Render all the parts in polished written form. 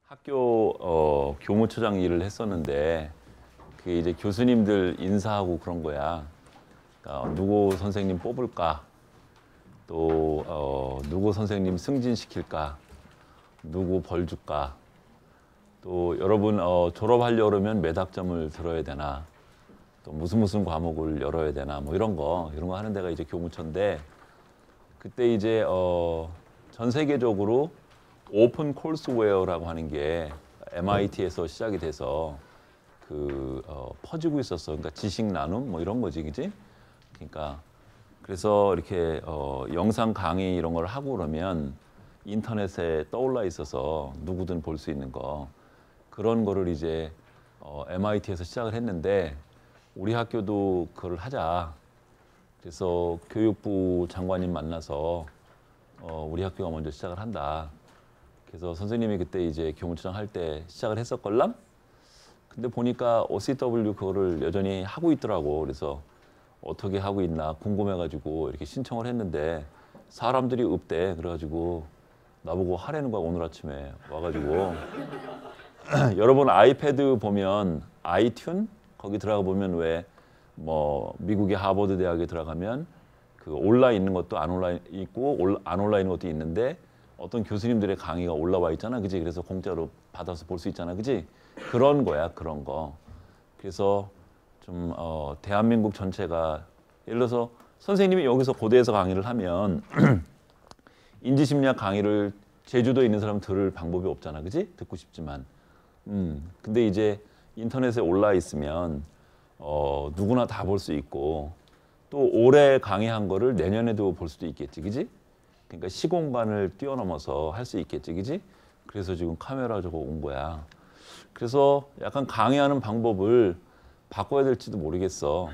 학교 교무처장 일을 했었는데 그게 이제 교수님들 인사하고 그런 거야. 그러니까 누구 선생님 뽑을까? 또 누구 선생님 승진시킬까? 누구 벌 줄까? 또 여러분 졸업하려고 그러면 몇 학점을 들어야 되나? 또 무슨 과목을 열어야 되나? 뭐 이런 거 하는 데가 이제 교무처인데 그때 이제 전 세계적으로 오픈 콜스웨어라고 하는 게 MIT에서 시작이 돼서 퍼지고 있었어. 그러니까 지식 나눔 뭐 이런 거지, 그지? 그러니까 그래서 이렇게 영상 강의 이런 걸 하고 그러면 인터넷에 떠올라 있어서 누구든 볼 수 있는 거 그런 거를 이제 MIT에서 시작을 했는데 우리 학교도 그걸 하자. 그래서 교육부 장관님 만나서 우리 학교가 먼저 시작을 한다. 그래서 선생님이 그때 이제 교무처장 할 때 시작을 했었걸랑? 근데 보니까 OCW 그거를 여전히 하고 있더라고. 그래서 어떻게 하고 있나 궁금해가지고 이렇게 신청을 했는데 사람들이 없대. 그래가지고 나보고 하라는 거야. 오늘 아침에 와가지고 여러분 아이패드 보면 아이튠 거기 들어가 보면 왜 뭐 미국의 하버드 대학에 들어가면 그 올라 있는 것도 안 올라 있고 안 올라 있는 것도 있는데 어떤 교수님들의 강의가 올라와 있잖아, 그지? 그래서 공짜로 받아서 볼 수 있잖아, 그지? 그런 거야, 그런 거. 그래서 좀 대한민국 전체가 예를 들어서 선생님이 여기서 고대에서 강의를 하면 인지심리학 강의를 제주도에 있는 사람 들을 방법이 없잖아, 그지? 듣고 싶지만. 근데 이제 인터넷에 올라 있으면 누구나 다 볼 수 있고 또 올해 강의한 거를 내년에도 볼 수도 있겠지, 그지? 그러니까 시공간을 뛰어넘어서 할 수 있겠지, 그지? 그래서 지금 카메라 저거 온 거야. 그래서 약간 강의하는 방법을 바꿔야 될지도 모르겠어.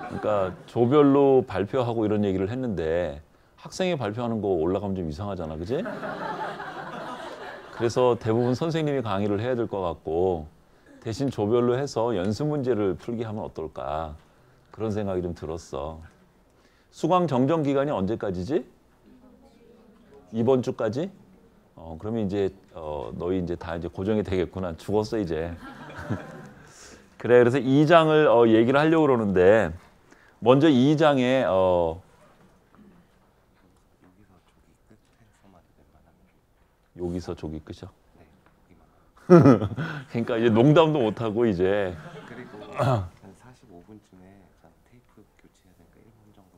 그러니까 조별로 발표하고 이런 얘기를 했는데 학생이 발표하는 거 올라가면 좀 이상하잖아, 그지? 그래서 대부분 선생님이 강의를 해야 될 것 같고 대신 조별로 해서 연습 문제를 풀게 하면 어떨까 그런 생각이 좀 들었어. 수강 정정 기간이 언제까지지? 이번 주까지? 그러면 이제 너희 이제 다 이제 고정이 되겠구나. 죽었어 이제. 그래, 그래서 2장을 얘기를 하려고 그러는데 먼저 2장에 여기서 저기 끝이요? 네, 여기만. 그러니까 이제 농담도 못 하고 이제. 그리고 한 45분쯤에 테이프 교체해야 되니까 1분 정도.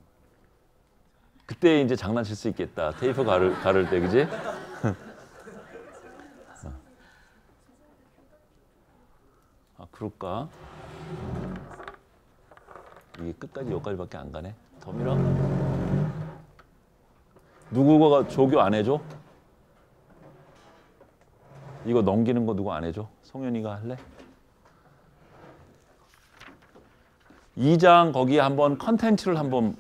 그때 이제 장난칠 수 있겠다. 테이프 가를 때, 그지? 아, 그럴까? 이게 끝까지 여기까지밖에 안 가네. 더 밀어? 누구가 조교 안 해줘? 이거 넘기는 거 누구 안 해줘? 송현이가 할래? 2장 거기 한번 컨텐츠를 한번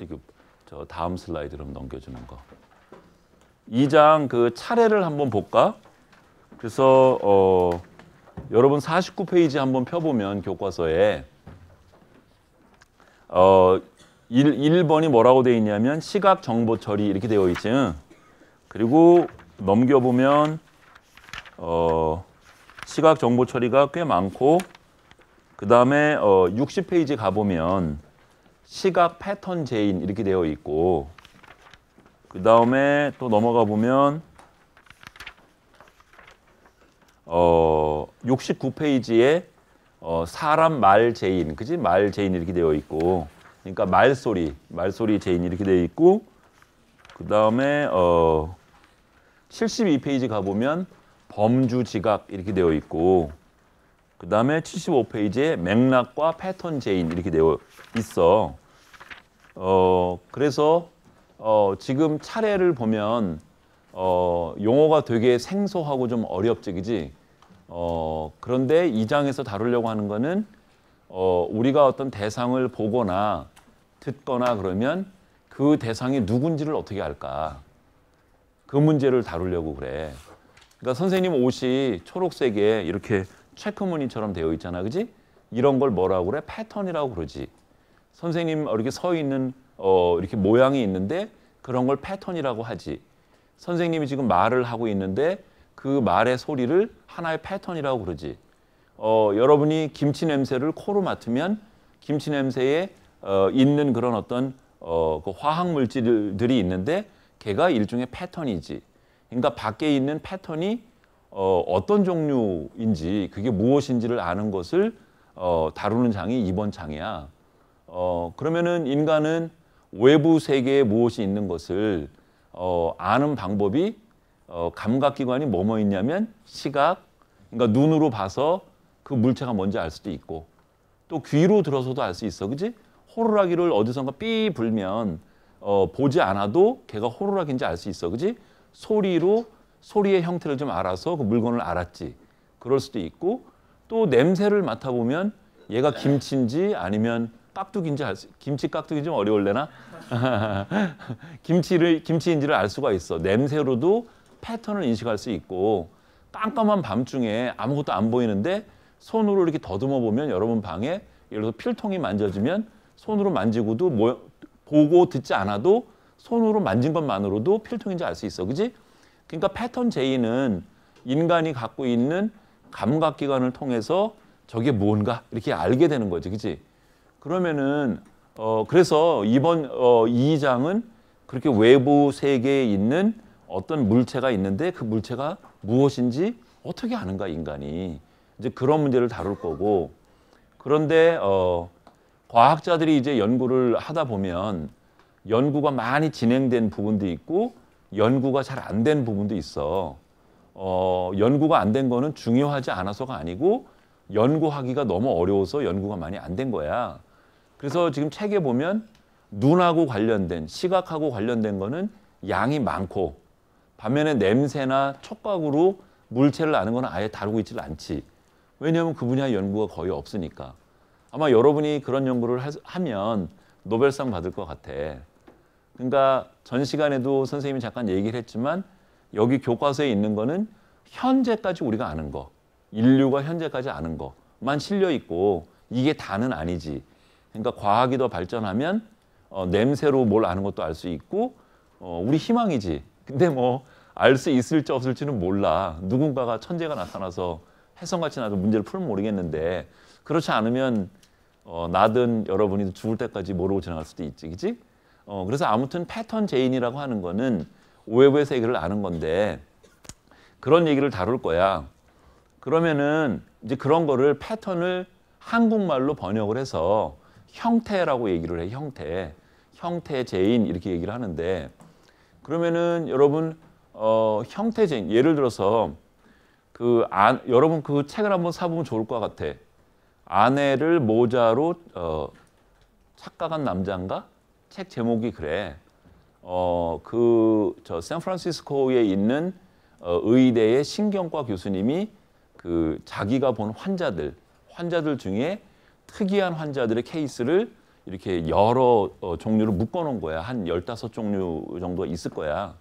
이거 저 다음 슬라이드로 넘겨주는 거. 2장 그 차례를 한번 볼까? 그래서 여러분 49페이지 한번 펴보면 교과서에 1번이 뭐라고 되어 있냐면 시각 정보 처리 이렇게 되어 있지. 그리고 넘겨보면 시각 정보 처리가 꽤 많고 그 다음에 60페이지 가보면 시각 패턴 제인 이렇게 되어 있고 그 다음에 또 넘어가 보면 69페이지에 사람 말 제인, 그지? 말 제인 이렇게 되어 있고 그러니까 말소리 제인 이렇게 되어 있고 그 다음에 72페이지 가보면 범주 지각 이렇게 되어 있고 그 다음에 75페이지에 맥락과 패턴 제인 이렇게 되어 있어. 그래서 지금 차례를 보면 용어가 되게 생소하고 좀 어렵지, 그지? 그런데 이 장에서 다루려고 하는 거는 우리가 어떤 대상을 보거나 듣거나 그러면 그 대상이 누군지를 어떻게 알까? 그 문제를 다루려고 그래. 그러니까 선생님 옷이 초록색에 이렇게 체크무늬처럼 되어 있잖아, 그지? 이런 걸 뭐라고 그래? 패턴이라고 그러지. 선생님 이렇게 서 있는 이렇게 모양이 있는데 그런 걸 패턴이라고 하지. 선생님이 지금 말을 하고 있는데 그 말의 소리를 하나의 패턴이라고 그러지. 여러분이 김치 냄새를 코로 맡으면 김치 냄새에 있는 그런 어떤 그 화학 물질들이 있는데 걔가 일종의 패턴이지. 그러니까 밖에 있는 패턴이 어떤 종류인지 그게 무엇인지를 아는 것을 다루는 장이 이번 장이야. 그러면은 인간은 외부 세계에 무엇이 있는 것을 아는 방법이 감각기관이 뭐뭐 있냐면 시각, 그러니까 눈으로 봐서 그 물체가 뭔지 알 수도 있고 또 귀로 들어서도 알 수 있어, 그지? 호루라기를 어디선가 삐 불면 보지 않아도 걔가 호루라기인지 알 수 있어, 그지? 소리로 소리의 형태를 좀 알아서 그 물건을 알았지. 그럴 수도 있고 또 냄새를 맡아보면 얘가 김치인지 아니면 깍두기인지 김치 깍두기 좀 어려울래나? 김치인지를 알 수가 있어. 냄새로도 패턴을 인식할 수 있고 깜깜한 밤중에 아무것도 안 보이는데 손으로 이렇게 더듬어 보면 여러분 방에 예를 들어서 필통이 만져지면 손으로 만지고도 보고 듣지 않아도 손으로 만진 것만으로도 필통인지 알 수 있어, 그지? 그러니까 패턴 제의는 인간이 갖고 있는 감각기관을 통해서 저게 뭔가 이렇게 알게 되는 거지, 그지? 그러면은 그래서 이번 2장은 그렇게 외부 세계에 있는 어떤 물체가 있는데 그 물체가 무엇인지 어떻게 아는가 인간이 이제 그런 문제를 다룰 거고 그런데 과학자들이 이제 연구를 하다 보면 연구가 많이 진행된 부분도 있고 연구가 잘 안 된 부분도 있어. 연구가 안 된 거는 중요하지 않아서가 아니고 연구하기가 너무 어려워서 연구가 많이 안 된 거야. 그래서 지금 책에 보면 눈하고 관련된 시각하고 관련된 거는 양이 많고 반면에 냄새나 촉각으로 물체를 아는 건 아예 다루고 있질 않지. 왜냐하면 그 분야 연구가 거의 없으니까. 아마 여러분이 그런 연구를 하면 노벨상 받을 것 같아. 그러니까 전 시간에도 선생님이 잠깐 얘기를 했지만 여기 교과서에 있는 거는 현재까지 우리가 아는 거, 인류가 현재까지 아는 것만 실려 있고 이게 다는 아니지. 그러니까 과학이 더 발전하면 냄새로 뭘 아는 것도 알 수 있고 우리 희망이지. 근데 뭐 알 수 있을지 없을지는 몰라. 누군가가 천재가 나타나서 혜성같이 나도 문제를 풀면 모르겠는데 그렇지 않으면 나든 여러분이 죽을 때까지 모르고 지나갈 수도 있지, 그치? 그래서 아무튼 패턴 제인이라고 하는 거는 외부의 세계를 아는 건데 그런 얘기를 다룰 거야. 그러면은 이제 그런 거를 패턴을 한국말로 번역을 해서 형태라고 얘기를 해. 형태 제인 이렇게 얘기를 하는데 그러면은 여러분 형태 제인 예를 들어서 여러분 그 책을 한번 사보면 좋을 것 같아. 아내를 모자로 착각한 남자인가? 책 제목이 그래. 저 샌프란시스코에 있는 의대의 신경과 교수님이 그 자기가 본 환자들 중에 특이한 환자들의 케이스를 이렇게 여러 종류로 묶어놓은 거야. 한 15종류 정도가 있을 거야.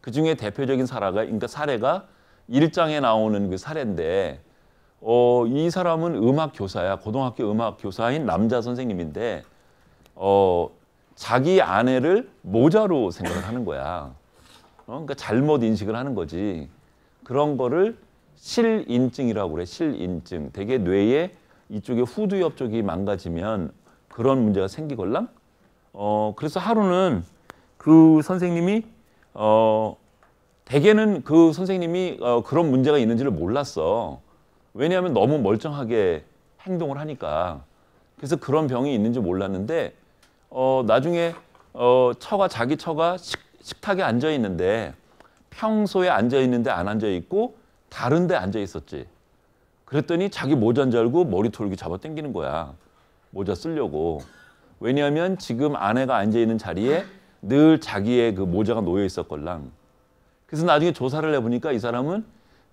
그 중에 대표적인 그러니까 사례가 1장에 나오는 그 사례인데 이 사람은 음악 교사야. 고등학교 음악 교사인 남자 선생님인데 자기 아내를 모자로 생각을 하는 거야. 그러니까 잘못 인식을 하는 거지. 그런 거를 실인증이라고 그래. 실인증. 되게 뇌에 이쪽에 후두 옆쪽이 망가지면 그런 문제가 생기걸랑. 그래서 하루는 그 선생님이 대개는 그 선생님이 그런 문제가 있는지를 몰랐어. 왜냐하면 너무 멀쩡하게 행동을 하니까. 그래서 그런 병이 있는지 몰랐는데 나중에 자기 처가 식탁에 앉아 있는데 평소에 앉아 있는데 안 앉아 있고 다른 데 앉아 있었지. 그랬더니 자기 모자인 줄 알고 머리털 이렇게 잡아 당기는 거야. 모자 쓰려고. 왜냐하면 지금 아내가 앉아 있는 자리에 늘 자기의 그 모자가 놓여 있었걸랑. 그래서 나중에 조사를 해보니까 이 사람은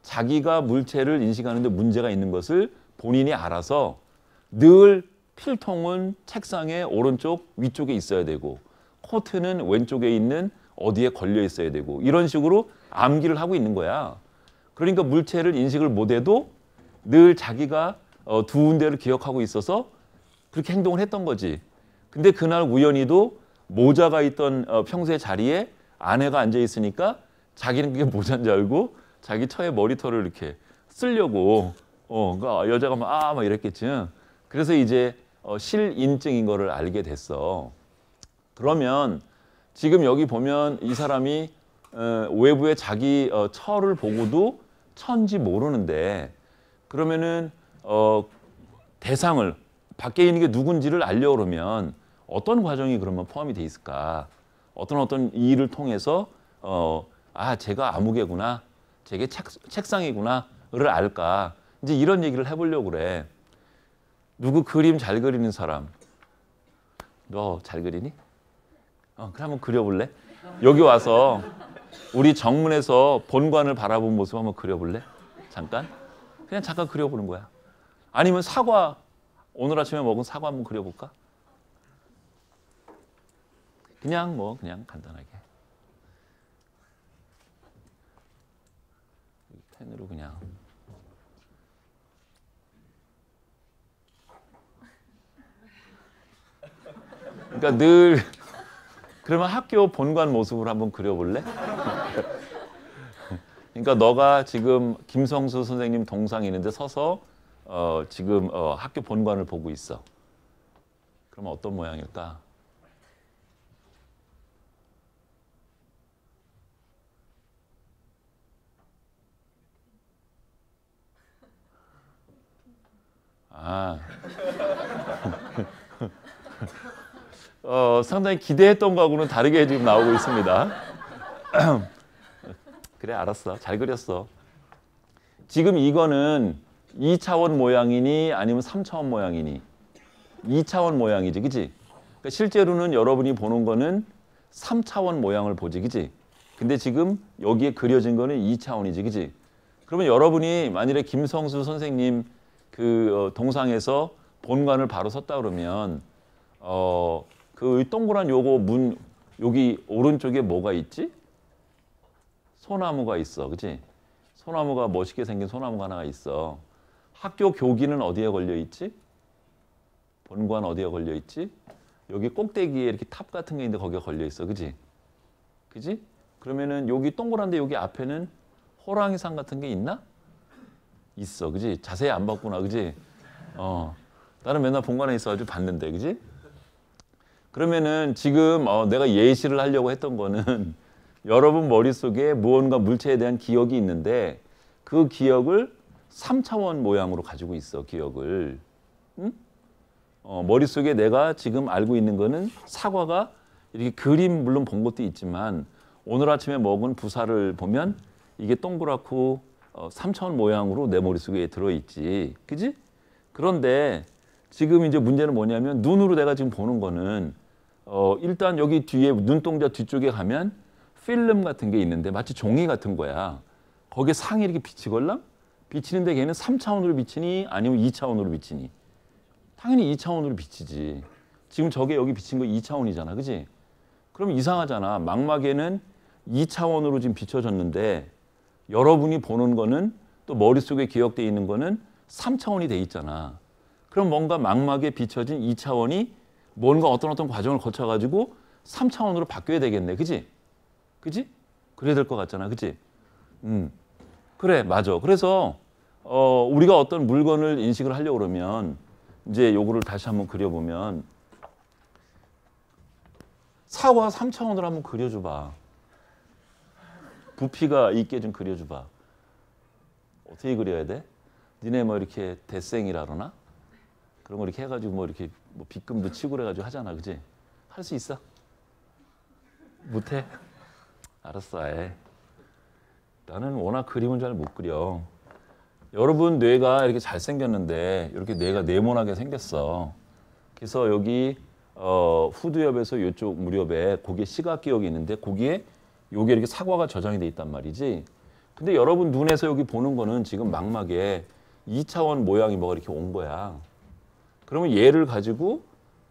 자기가 물체를 인식하는데 문제가 있는 것을 본인이 알아서 늘 필통은 책상의 오른쪽 위쪽에 있어야 되고 코트는 왼쪽에 있는 어디에 걸려 있어야 되고 이런 식으로 암기를 하고 있는 거야. 그러니까 물체를 인식을 못해도 늘 자기가 두 군데를 기억하고 있어서 그렇게 행동을 했던 거지. 근데 그날 우연히도 모자가 있던 평소의 자리에 아내가 앉아 있으니까 자기는 그게 모자인 줄 알고 자기 처에 머리털을 이렇게 쓰려고 그러니까 여자가 막 이랬겠지. 그래서 이제 실인증인 거를 알게 됐어. 그러면 지금 여기 보면 이 사람이 외부에 자기 처를 보고도 처인지 모르는데 그러면은 대상을 밖에 있는 게 누군지를 알려고 그러면 어떤 과정이 그러면 포함이 돼 있을까? 어떤 일을 통해서 제가 아무개구나, 제게 책상이구나를 알까? 이제 이런 얘기를 해보려고 그래. 누구 그림 잘 그리는 사람? 너 잘 그리니? 그럼 한번 그려볼래? 여기 와서 우리 정문에서 본관을 바라본 모습 한번 그려볼래? 잠깐? 그냥 잠깐 그려보는 거야. 아니면 사과, 오늘 아침에 먹은 사과 한번 그려볼까? 그냥 그냥 간단하게. 펜으로 그냥. 그러니까 늘 그러면 학교 본관 모습을 한번 그려볼래? 그러니까 너가 지금 김성수 선생님 동상이 있는데 서서 지금 학교 본관을 보고 있어. 그러면 어떤 모양일까? 상당히 기대했던 거하고는 다르게 지금 나오고 있습니다. 그래, 알았어. 잘 그렸어. 지금 이거는 2차원 모양이니 아니면 3차원 모양이니? 2차원 모양이지, 그치? 그러니까 실제로는 여러분이 보는 거는 3차원 모양을 보지, 그치? 근데 지금 여기에 그려진 거는 2차원이지, 그치? 그러면 여러분이 만일에 김성수 선생님 그 동상에서 본관을 바로 섰다 그러면 그 동그란 요거 문 여기 오른쪽에 뭐가 있지? 소나무가 있어, 그치? 소나무가 멋있게 생긴 소나무가 하나가 있어. 학교 교기는 어디에 걸려 있지? 본관 어디에 걸려 있지? 여기 꼭대기에 이렇게 탑 같은 게 있는데 거기에 걸려 있어, 그치? 그치? 그러면은 여기 동그란데 여기 앞에는 호랑이상 같은 게 있나? 있어, 그치? 자세히 안 봤구나, 그치? 나는 맨날 본관에 있어가지고 봤는데, 그치? 그러면은 지금 내가 예시를 하려고 했던 거는 여러분 머릿속에 무언가 물체에 대한 기억이 있는데 그 기억을 3차원 모양으로 가지고 있어, 기억을. 응? 머릿속에 내가 지금 알고 있는 거는 사과가 이렇게 그림 물론 본 것도 있지만 오늘 아침에 먹은 부사를 보면 이게 동그랗고 3차원 모양으로 내 머릿속에 들어있지, 그지? 그런데 지금 이제 문제는 뭐냐면 눈으로 내가 지금 보는 거는 일단 여기 뒤에 눈동자 뒤쪽에 가면 필름 같은 게 있는데 마치 종이 같은 거야. 거기에 상이 이렇게 비치걸랑? 비치는데 걔는 3차원으로 비치니 아니면 2차원으로 비치니? 당연히 2차원으로 비치지. 지금 저게 여기 비친 거 2차원이잖아, 그지? 그럼 이상하잖아. 망막에는 2차원으로 지금 비춰졌는데 여러분이 보는 거는 또 머릿속에 기억되어 있는 거는 3차원이 돼 있잖아. 그럼 뭔가 망막에 비춰진 2차원이 뭔가 어떤 과정을 거쳐가지고 3차원으로 바뀌어야 되겠네, 그지? 그지? 그래야 될 것 같잖아, 그지? 그래, 맞아. 그래서 우리가 어떤 물건을 인식을 하려고 그러면 이제 요거를 다시 한번 그려보면 사과 3차원으로 한번 그려줘봐. 부피가 있게 좀 그려줘봐. 어떻게 그려야 돼? 니네 뭐 이렇게 대생이라 그러나? 그런 거 이렇게 해가지고 뭐 이렇게 뭐 빗금도 치고 그래가지고 하잖아, 그지? 할 수 있어? 못해? 알았어, 아예. 나는 워낙 그림은 잘 못 그려. 여러분 뇌가 이렇게 잘생겼는데 이렇게 뇌가 네모나게 생겼어. 그래서 여기 후두엽에서 이쪽 무렵에 거기에 시각기억이 있는데 거기에 요게 이렇게 사과가 저장이 돼 있단 말이지. 근데 여러분 눈에서 여기 보는 거는 지금 망막에 2차원 모양이 뭐가 이렇게 온 거야. 그러면 얘를 가지고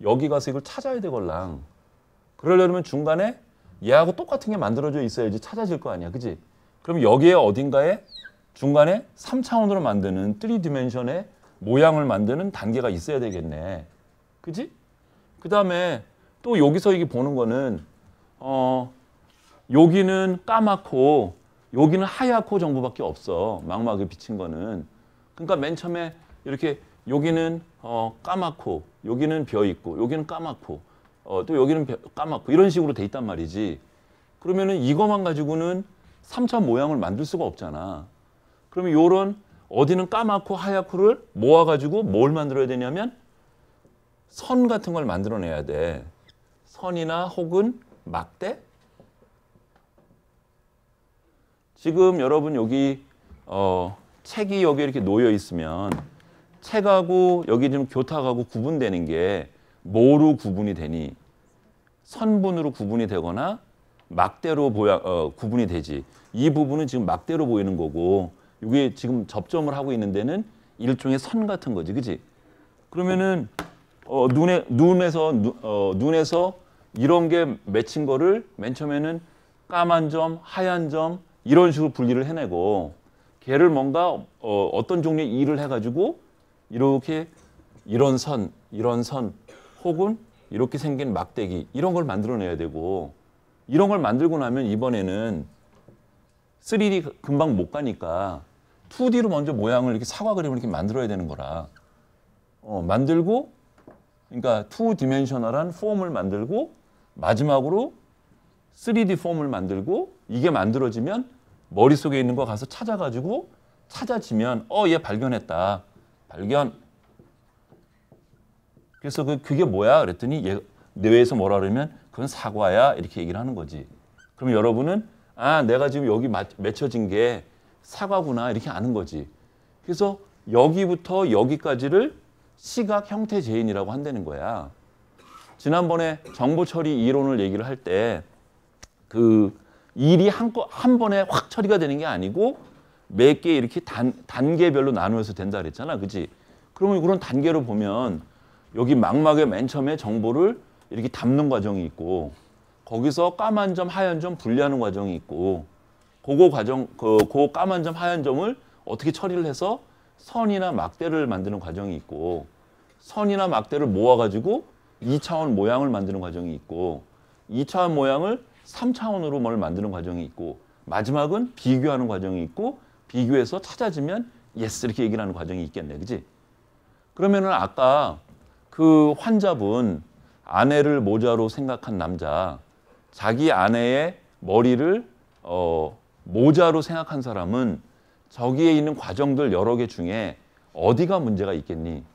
여기 가서 이걸 찾아야 되걸랑. 그러려면 중간에 얘하고 똑같은 게 만들어져 있어야지 찾아질 거 아니야, 그지? 그럼 여기에 어딘가에 중간에 3차원으로 만드는 3디멘션의 모양을 만드는 단계가 있어야 되겠네, 그지? 그 다음에 또 여기서 이게 보는 거는 여기는 까맣고 여기는 하얗고 정보밖에 없어. 망막에 비친 거는. 그러니까 맨 처음에 이렇게 여기는 까맣고 여기는 벼 있고 여기는 까맣고 또 여기는 까맣고 이런 식으로 돼 있단 말이지. 그러면은 이것만 가지고는 3차 모양을 만들 수가 없잖아. 그러면 요런 어디는 까맣고 하얗고를 모아가지고 뭘 만들어야 되냐면 선 같은 걸 만들어내야 돼. 선이나 혹은 막대? 지금 여러분 여기 책이 여기 이렇게 놓여 있으면 책하고 여기 좀 교탁하고 구분되는 게 뭐로 구분이 되니? 선분으로 구분이 되거나 막대로 구분이 되지. 이 부분은 지금 막대로 보이는 거고 이게 지금 접점을 하고 있는 데는 일종의 선 같은 거지, 그지? 그러면은 눈에서 이런 게 맺힌 거를 맨 처음에는 까만 점, 하얀 점 이런 식으로 분리를 해내고 걔를 뭔가 어떤 종류의 일을 해가지고 이렇게 이런 선 혹은 이렇게 생긴 막대기 이런 걸 만들어내야 되고 이런 걸 만들고 나면 이번에는 3D 금방 못 가니까 2D로 먼저 모양을 이렇게 사과 그림을 이렇게 만들어야 되는 거라. 만들고 그러니까 2디멘셔널한 폼을 만들고 마지막으로 3D 폼을 만들고 이게 만들어지면 머릿속에 있는 거 가서 찾아가지고 찾아지면 얘 발견했다. 발견. 그래서 그게 뭐야? 그랬더니 얘 뇌에서 뭐라 그러면 그건 사과야. 이렇게 얘기를 하는 거지. 그럼 여러분은 내가 지금 여기 맺혀진 게 사과구나. 이렇게 아는 거지. 그래서 여기부터 여기까지를 시각 형태 재인이라고 한다는 거야. 지난번에 정보 처리 이론을 얘기를 할 때 그 일이 한 번에 확 처리가 되는 게 아니고 몇 개 이렇게 단계별로 나누어서 된다 그랬잖아. 그치? 그러면 그런 단계로 보면 여기 망막의 맨 처음에 정보를 이렇게 담는 과정이 있고 거기서 까만 점, 하얀 점 분리하는 과정이 있고 그 까만 점, 하얀 점을 어떻게 처리를 해서 선이나 막대를 만드는 과정이 있고 선이나 막대를 모아가지고 2차원 모양을 만드는 과정이 있고 2차원 모양을 3차원으로 뭘 만드는 과정이 있고 마지막은 비교하는 과정이 있고 비교해서 찾아지면 예스 이렇게 얘기를 하는 과정이 있겠네. 그치? 그러면은 아까 그 환자분 아내를 모자로 생각한 남자 자기 아내의 머리를 모자로 생각한 사람은 저기에 있는 과정들 여러 개 중에 어디가 문제가 있겠니?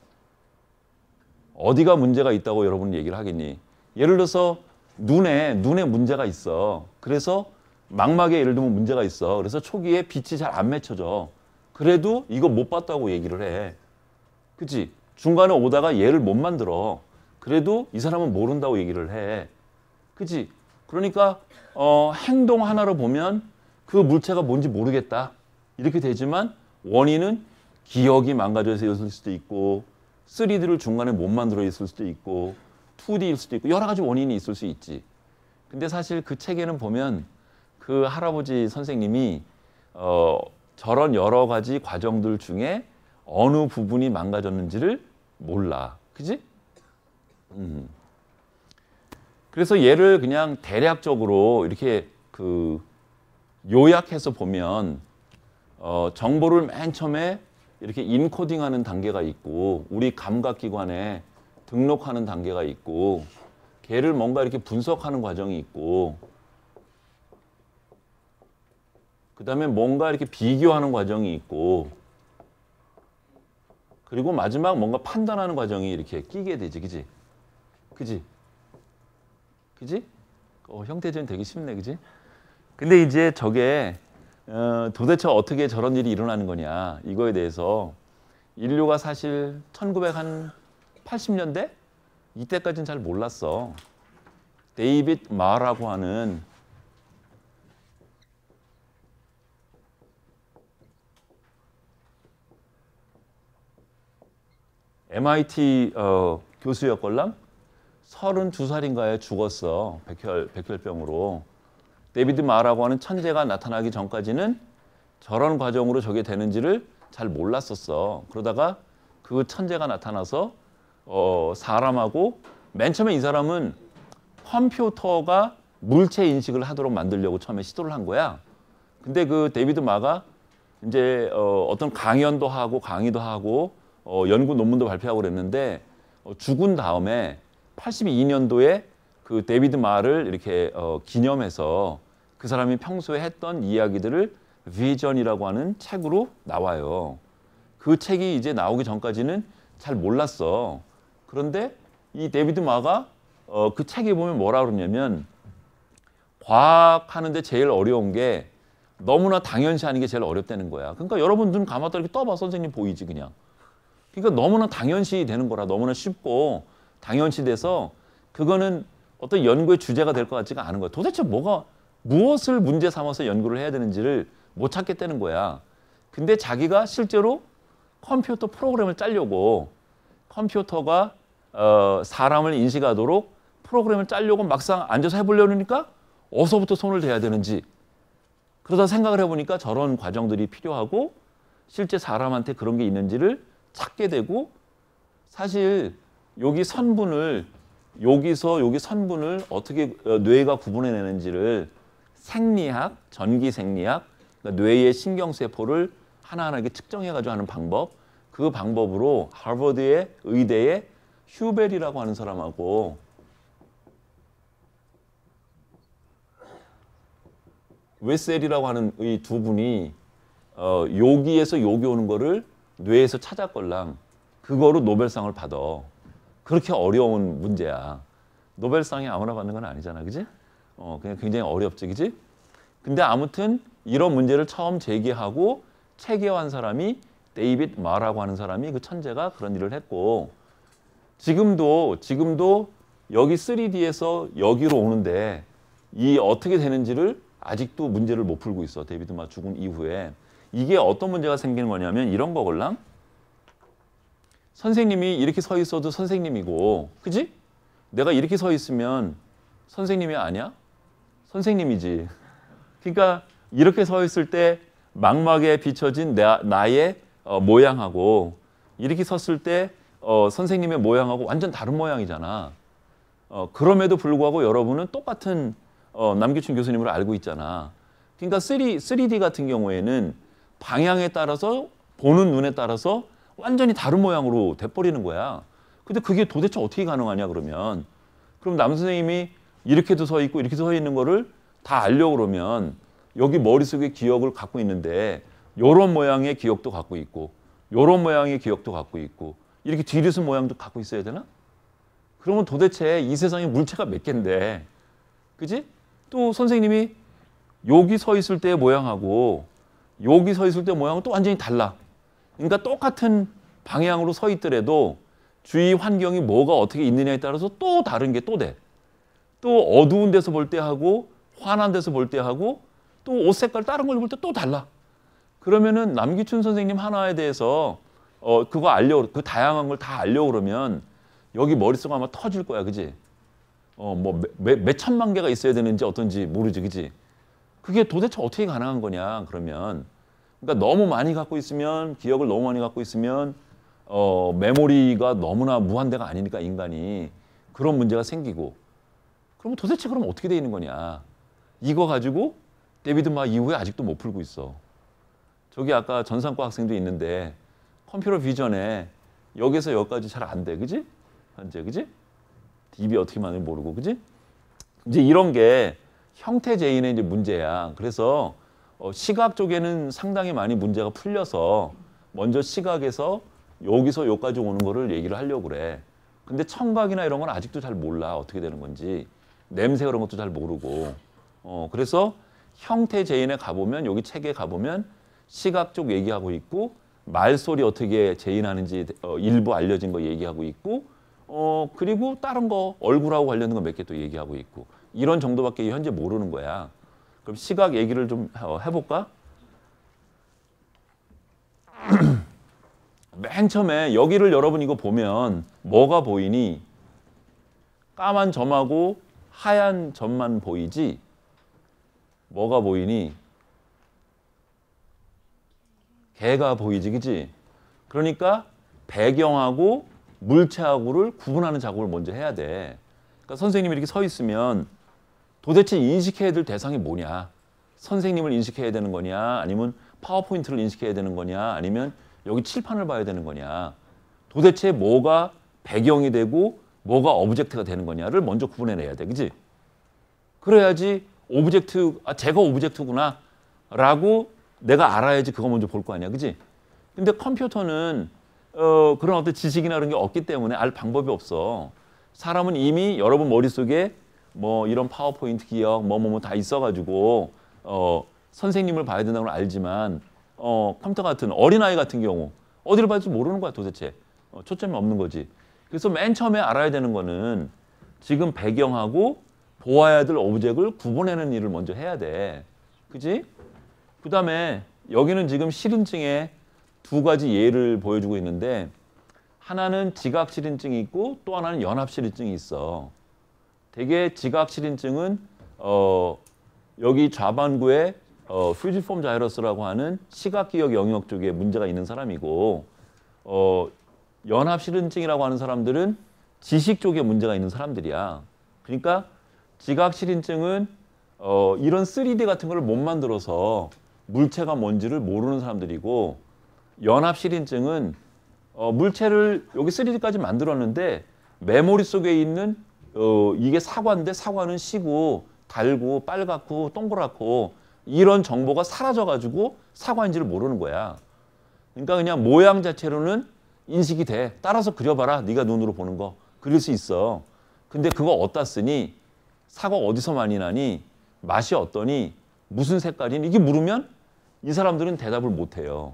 어디가 문제가 있다고 여러분 얘기를 하겠니? 예를 들어서 눈에 문제가 있어. 그래서 망막에 예를 들면 문제가 있어. 그래서 초기에 빛이 잘 안 맺혀져. 그래도 이거 못 봤다고 얘기를 해. 그치? 중간에 오다가 얘를 못 만들어. 그래도 이 사람은 모른다고 얘기를 해. 그치? 그러니까 행동 하나로 보면 그 물체가 뭔지 모르겠다. 이렇게 되지만 원인은 기억이 망가져서 있을 수도 있고 3D를 중간에 못 만들어 있을 수도 있고 2D일 수도 있고 여러 가지 원인이 있을 수 있지. 근데 사실 그 책에는 보면 그 할아버지 선생님이 저런 여러 가지 과정들 중에 어느 부분이 망가졌는지를 몰라. 그지? 그래서 얘를 그냥 대략적으로 이렇게 요약해서 보면 정보를 맨 처음에 이렇게 인코딩하는 단계가 있고 우리 감각기관에 등록하는 단계가 있고 걔를 뭔가 이렇게 분석하는 과정이 있고 그 다음에 뭔가 이렇게 비교하는 과정이 있고 그리고 마지막 뭔가 판단하는 과정이 이렇게 끼게 되지. 그지? 그지? 그지? 형태전 되게 쉽네. 그지? 근데 이제 저게 도대체 어떻게 저런 일이 일어나는 거냐 이거에 대해서 인류가 사실 1980년대 이때까지는 잘 몰랐어. 데이빗 마라고 하는 MIT 교수였걸랑 32살인가에 죽었어. 백혈병으로. 데이비드 마라고 하는 천재가 나타나기 전까지는 저런 과정으로 저게 되는지를 잘 몰랐었어. 그러다가 그 천재가 나타나서 사람하고 맨 처음에 이 사람은 컴퓨터가 물체 인식을 하도록 만들려고 처음에 시도를 한 거야. 근데 그 데이비드 마가 이제 어떤 강연도 하고 강의도 하고 연구 논문도 발표하고 그랬는데 죽은 다음에 82년도에 그 데이비드 마를 이렇게 기념해서 그 사람이 평소에 했던 이야기들을 비전이라고 하는 책으로 나와요. 그 책이 이제 나오기 전까지는 잘 몰랐어. 그런데 이 데이비드 마가 그 책에 보면 뭐라 그러냐면 과학 하는데 제일 어려운 게 너무나 당연시하는 게 제일 어렵다는 거야. 그러니까 여러분 눈 감았다 이렇게 떠봐. 선생님 보이지 그냥. 그러니까 너무나 당연시 되는 거라. 너무나 쉽고 당연시 돼서 그거는 어떤 연구의 주제가 될 것 같지가 않은 거야. 도대체 무엇을 문제 삼아서 연구를 해야 되는지를 못 찾겠다는 거야. 근데 자기가 실제로 컴퓨터 프로그램을 짜려고 컴퓨터가 사람을 인식하도록 프로그램을 짜려고 막상 앉아서 해보려니까 어디서부터 손을 대야 되는지 그러다 생각을 해보니까 저런 과정들이 필요하고 실제 사람한테 그런 게 있는지를 찾게 되고 사실 여기 선분을 여기서 여기 선분을 어떻게 뇌가 구분해내는지를 생리학, 전기생리학, 그러니까 뇌의 신경세포를 하나하나 이렇게 측정해가지고 하는 방법 그 방법으로 하버드의 의대의 휴벨이라고 하는 사람하고 웨셀이라고 하는 이 두 분이 여기에서 여기 오는 거를 뇌에서 찾았걸랑 그거로 노벨상을 받아. 그렇게 어려운 문제야. 노벨상이 아무나 받는 건 아니잖아, 그지? 그냥 굉장히 어렵지, 그지? 근데 아무튼 이런 문제를 처음 제기하고 체계화한 사람이 데이빗 마라고 하는 사람이 그 천재가 그런 일을 했고 지금도 여기 3D에서 여기로 오는데 이 어떻게 되는지를 아직도 문제를 못 풀고 있어. 데이비드 마 죽은 이후에. 이게 어떤 문제가 생기는 거냐면 이런 거걸랑 선생님이 이렇게 서 있어도 선생님이고 그지? 내가 이렇게 서 있으면 선생님이 아니야? 선생님이지. 그러니까 이렇게 서 있을 때 망막에 비춰진 나의 모양하고 이렇게 섰을 때 선생님의 모양하고 완전 다른 모양이잖아. 그럼에도 불구하고 여러분은 똑같은 남기춘 교수님을 알고 있잖아. 그러니까 3D 같은 경우에는 방향에 따라서 보는 눈에 따라서 완전히 다른 모양으로 돼버리는 거야. 근데 그게 도대체 어떻게 가능하냐 그러면 그럼 남 선생님이 이렇게도 서 있고 이렇게 서 있는 거를 다 알려고 그러면 여기 머릿속에 기억을 갖고 있는데 요런 모양의 기억도 갖고 있고 요런 모양의 기억도 갖고 있고 이렇게 뒤리슨 모양도 갖고 있어야 되나? 그러면 도대체 이 세상에 물체가 몇 갠데 그지? 또 선생님이 여기 서 있을 때의 모양하고 여기 서 있을 때 모양은 또 완전히 달라. 그러니까 똑같은 방향으로 서 있더라도 주위 환경이 뭐가 어떻게 있느냐에 따라서 또 다른 게 또 돼. 또 어두운 데서 볼 때 하고 환한 데서 볼 때 하고 또 옷 색깔 다른 걸 볼 때 또 달라. 그러면은 남기춘 선생님 하나에 대해서 그거 그 다양한 걸 다 알려고 그러면 여기 머릿속 아마 터질 거야, 그지? 뭐 몇 천만 개가 있어야 되는지 어떤지 모르지, 그지? 그게 도대체 어떻게 가능한 거냐 그러면 그러니까 너무 많이 갖고 있으면 기억을 너무 많이 갖고 있으면 메모리가 너무나 무한대가 아니니까 인간이 그런 문제가 생기고 그러면 도대체 그럼 어떻게 돼 있는 거냐 이거 가지고 데이비드 마 이후에 아직도 못 풀고 있어. 저기 아까 전산과 학생도 있는데 컴퓨터 비전에 여기서 여기까지 잘 안 돼, 그지? 현재, 그지? DB 어떻게 만드는지 모르고, 그지? 이제 이런 게 형태 제인의 이제 문제야. 그래서 시각 쪽에는 상당히 많이 문제가 풀려서 먼저 시각에서 여기서 여기까지 오는 거를 얘기를 하려고 그래. 근데 청각이나 이런 건 아직도 잘 몰라. 어떻게 되는 건지. 냄새 그런 것도 잘 모르고. 그래서 형태 제인에 가보면 여기 책에 가보면 시각 쪽 얘기하고 있고 말소리 어떻게 제인하는지 일부 알려진 거 얘기하고 있고 그리고 다른 거 얼굴하고 관련된 거 몇 개 또 얘기하고 있고 이런 정도밖에 현재 모르는 거야. 그럼 시각 얘기를 좀 해볼까? 맨 처음에 여기를 여러분 이거 보면 뭐가 보이니? 까만 점하고 하얀 점만 보이지? 뭐가 보이니? 개가 보이지, 그지? 그러니까 배경하고 물체하고를 구분하는 작업을 먼저 해야 돼. 그러니까 선생님이 이렇게 서 있으면 도대체 인식해야 될 대상이 뭐냐? 선생님을 인식해야 되는 거냐, 아니면 파워포인트를 인식해야 되는 거냐, 아니면 여기 칠판을 봐야 되는 거냐, 도대체 뭐가 배경이 되고 뭐가 오브젝트가 되는 거냐를 먼저 구분해내야 돼, 그지? 그래야지 오브젝트, 제가 오브젝트구나 라고 내가 알아야지 그거 먼저 볼 거 아니야, 그지? 근데 컴퓨터는 그런 어떤 지식이나 그런 게 없기 때문에 알 방법이 없어. 사람은 이미 여러분 머릿속에 뭐 이런 파워포인트 기억 뭐 다 있어가지고 선생님을 봐야 된다는 걸 알지만 컴퓨터 같은 어린아이 같은 경우 어디를 봐야 될지 모르는 거야 도대체. 초점이 없는 거지. 그래서 맨 처음에 알아야 되는 거는 지금 배경하고 보아야 될 오브젝트를 구분해내는 일을 먼저 해야 돼. 그지? 그 다음에 여기는 지금 실인증에 두 가지 예를 보여주고 있는데 하나는 지각실인증이 있고 또 하나는 연합실인증이 있어. 대개 지각실인증은 여기 좌반구에 퓨지폼 자이러스라고 하는 시각기억 영역 쪽에 문제가 있는 사람이고 연합실인증이라고 하는 사람들은 지식 쪽에 문제가 있는 사람들이야. 그러니까 지각실인증은 이런 3D 같은 걸 못 만들어서 물체가 뭔지를 모르는 사람들이고 연합실인증은 물체를 여기 3D까지 만들었는데 메모리 속에 있는 이게 사과인데 사과는 시고 달고 빨갛고 동그랗고 이런 정보가 사라져가지고 사과인지를 모르는 거야. 그러니까 그냥 모양 자체로는 인식이 돼. 따라서 그려봐라. 네가 눈으로 보는 거. 그릴 수 있어. 근데 그거 어디다 쓰니? 사과 어디서 많이 나니? 맛이 어떠니? 무슨 색깔이니? 이게 물으면 이 사람들은 대답을 못 해요.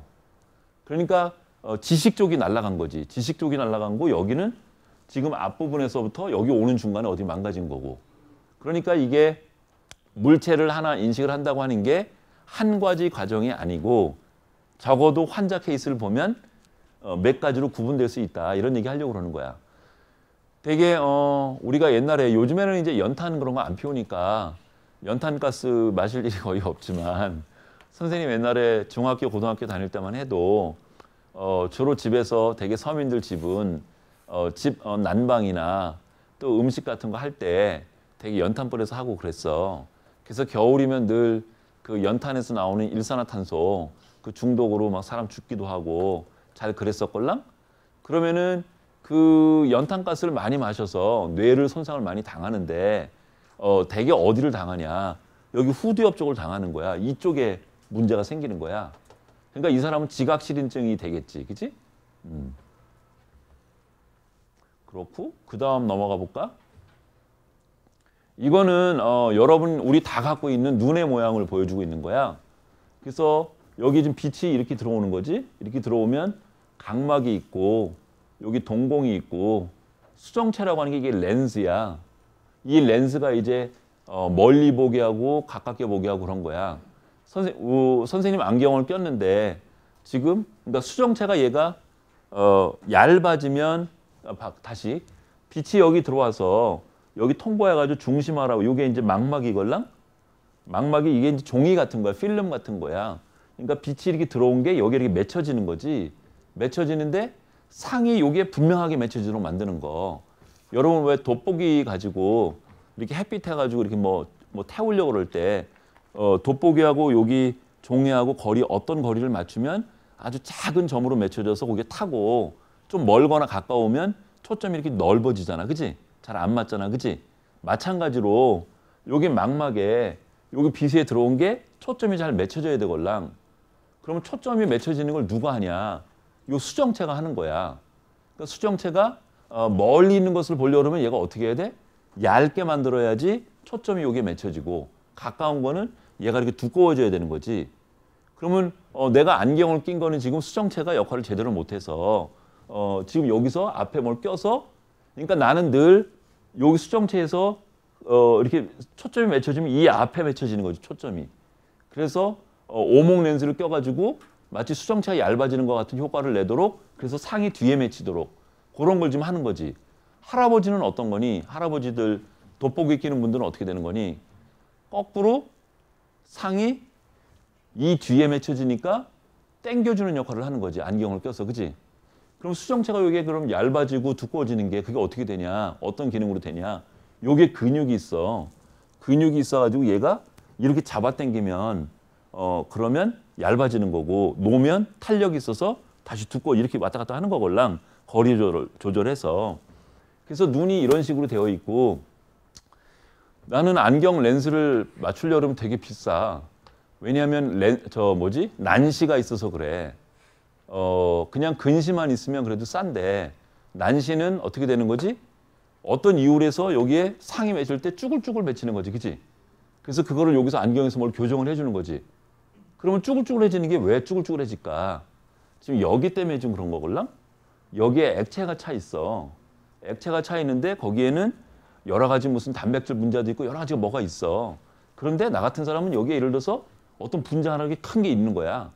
그러니까 지식 쪽이 날아간 거지. 지식 쪽이 날아간 거 여기는 지금 앞부분에서부터 여기 오는 중간에 어디 망가진 거고. 그러니까 이게 물체를 하나 인식을 한다고 하는 게 한 가지 과정이 아니고 적어도 환자 케이스를 보면 몇 가지로 구분될 수 있다. 이런 얘기 하려고 그러는 거야. 되게 우리가 옛날에 요즘에는 이제 연탄 그런 거 안 피우니까 연탄가스 마실 일이 거의 없지만 선생님 옛날에 중학교 고등학교 다닐 때만 해도 주로 집에서 되게 서민들 집은 집 난방이나 또 음식 같은 거 할 때 되게 연탄불에서 하고 그랬어. 그래서 겨울이면 늘 그 연탄에서 나오는 일산화탄소 그 중독으로 막 사람 죽기도 하고 잘 그랬었걸랑? 그러면은 그 연탄가스를 많이 마셔서 뇌를 손상을 많이 당하는데 되게 어디를 당하냐? 여기 후두엽 쪽을 당하는 거야. 이쪽에 문제가 생기는 거야. 그러니까 이 사람은 지각실인증이 되겠지, 그치? 그렇고 그 다음 넘어가 볼까? 이거는 여러분 우리 다 갖고 있는 눈의 모양을 보여주고 있는 거야. 그래서 여기 지금 빛이 이렇게 들어오는 거지. 이렇게 들어오면 각막이 있고 여기 동공이 있고 수정체라고 하는 게 이게 렌즈야. 이 렌즈가 이제 멀리 보게 하고 가깝게 보게 하고 그런 거야. 선생님 안경을 꼈는데 지금 그러니까 수정체가 얘가 얇아지면 다시 빛이 여기 들어와서 여기 통보해가지고 중심화라고 이게 이제 망막이걸랑 망막이 이게 이제 종이 같은 거야. 필름 같은 거야. 그러니까 빛이 이렇게 들어온 게 여기 이렇게 맺혀지는 거지. 맺혀지는데 상이 여기에 분명하게 맺혀지도록 만드는 거. 여러분 왜 돋보기 가지고 이렇게 햇빛 해가지고 이렇게 뭐 태우려고 그럴 때 돋보기하고 여기 종이하고 어떤 거리를 맞추면 아주 작은 점으로 맺혀져서 거기에 타고 좀 멀거나 가까우면 초점이 이렇게 넓어지잖아. 그지? 잘 안 맞잖아. 그지? 마찬가지로 여기 망막에 여기 빛에 들어온 게 초점이 잘 맺혀져야 되걸랑. 그러면 초점이 맺혀지는 걸 누가 하냐? 이 수정체가 하는 거야. 그러니까 수정체가 멀리 있는 것을 보려고 그러면 얘가 어떻게 해야 돼? 얇게 만들어야지 초점이 여기에 맺혀지고 가까운 거는 얘가 이렇게 두꺼워져야 되는 거지. 그러면 내가 안경을 낀 거는 지금 수정체가 역할을 제대로 못해서 지금 여기서 앞에 뭘 껴서 그러니까 나는 늘 여기 수정체에서 이렇게 초점이 맺혀지면 이 앞에 맺혀지는 거지 초점이. 그래서 오목 렌즈를 껴가지고 마치 수정체가 얇아지는 것 같은 효과를 내도록 그래서 상이 뒤에 맺히도록 그런 걸 좀 하는 거지. 할아버지는 어떤 거니? 할아버지들 돋보기 끼는 분들은 어떻게 되는 거니? 거꾸로 상이 이 뒤에 맺혀지니까 당겨주는 역할을 하는 거지. 안경을 껴서. 그지? 그럼 수정체가 이게 그럼 얇아지고 두꺼워지는 게 그게 어떻게 되냐? 어떤 기능으로 되냐? 요게 근육이 있어. 근육이 있어가지고 얘가 이렇게 잡아당기면 그러면 얇아지는 거고 놓으면 탄력이 있어서 다시 두꺼워 이렇게 왔다 갔다 하는 거걸랑 거리 조절해서. 그래서 눈이 이런 식으로 되어 있고 나는 안경 렌즈를 맞추려고 하면 되게 비싸. 왜냐하면 난시가 있어서 그래. 그냥 근시만 있으면 그래도 싼데 난시는 어떻게 되는 거지? 어떤 이유로 해서 여기에 상이 맺힐 때 쭈글쭈글 맺히는 거지, 그치? 그래서 그거를 여기서 안경에서 뭘 교정을 해주는 거지. 그러면 쭈글쭈글해지는 게 왜 쭈글쭈글해질까? 지금 여기 때문에 좀 그런 거걸랑? 여기에 액체가 차 있어. 액체가 차 있는데 거기에는 여러 가지 무슨 단백질 분자도 있고 여러 가지가 뭐가 있어. 그런데 나 같은 사람은 여기에 예를 들어서 어떤 분자 하나 큰 게 있는 거야.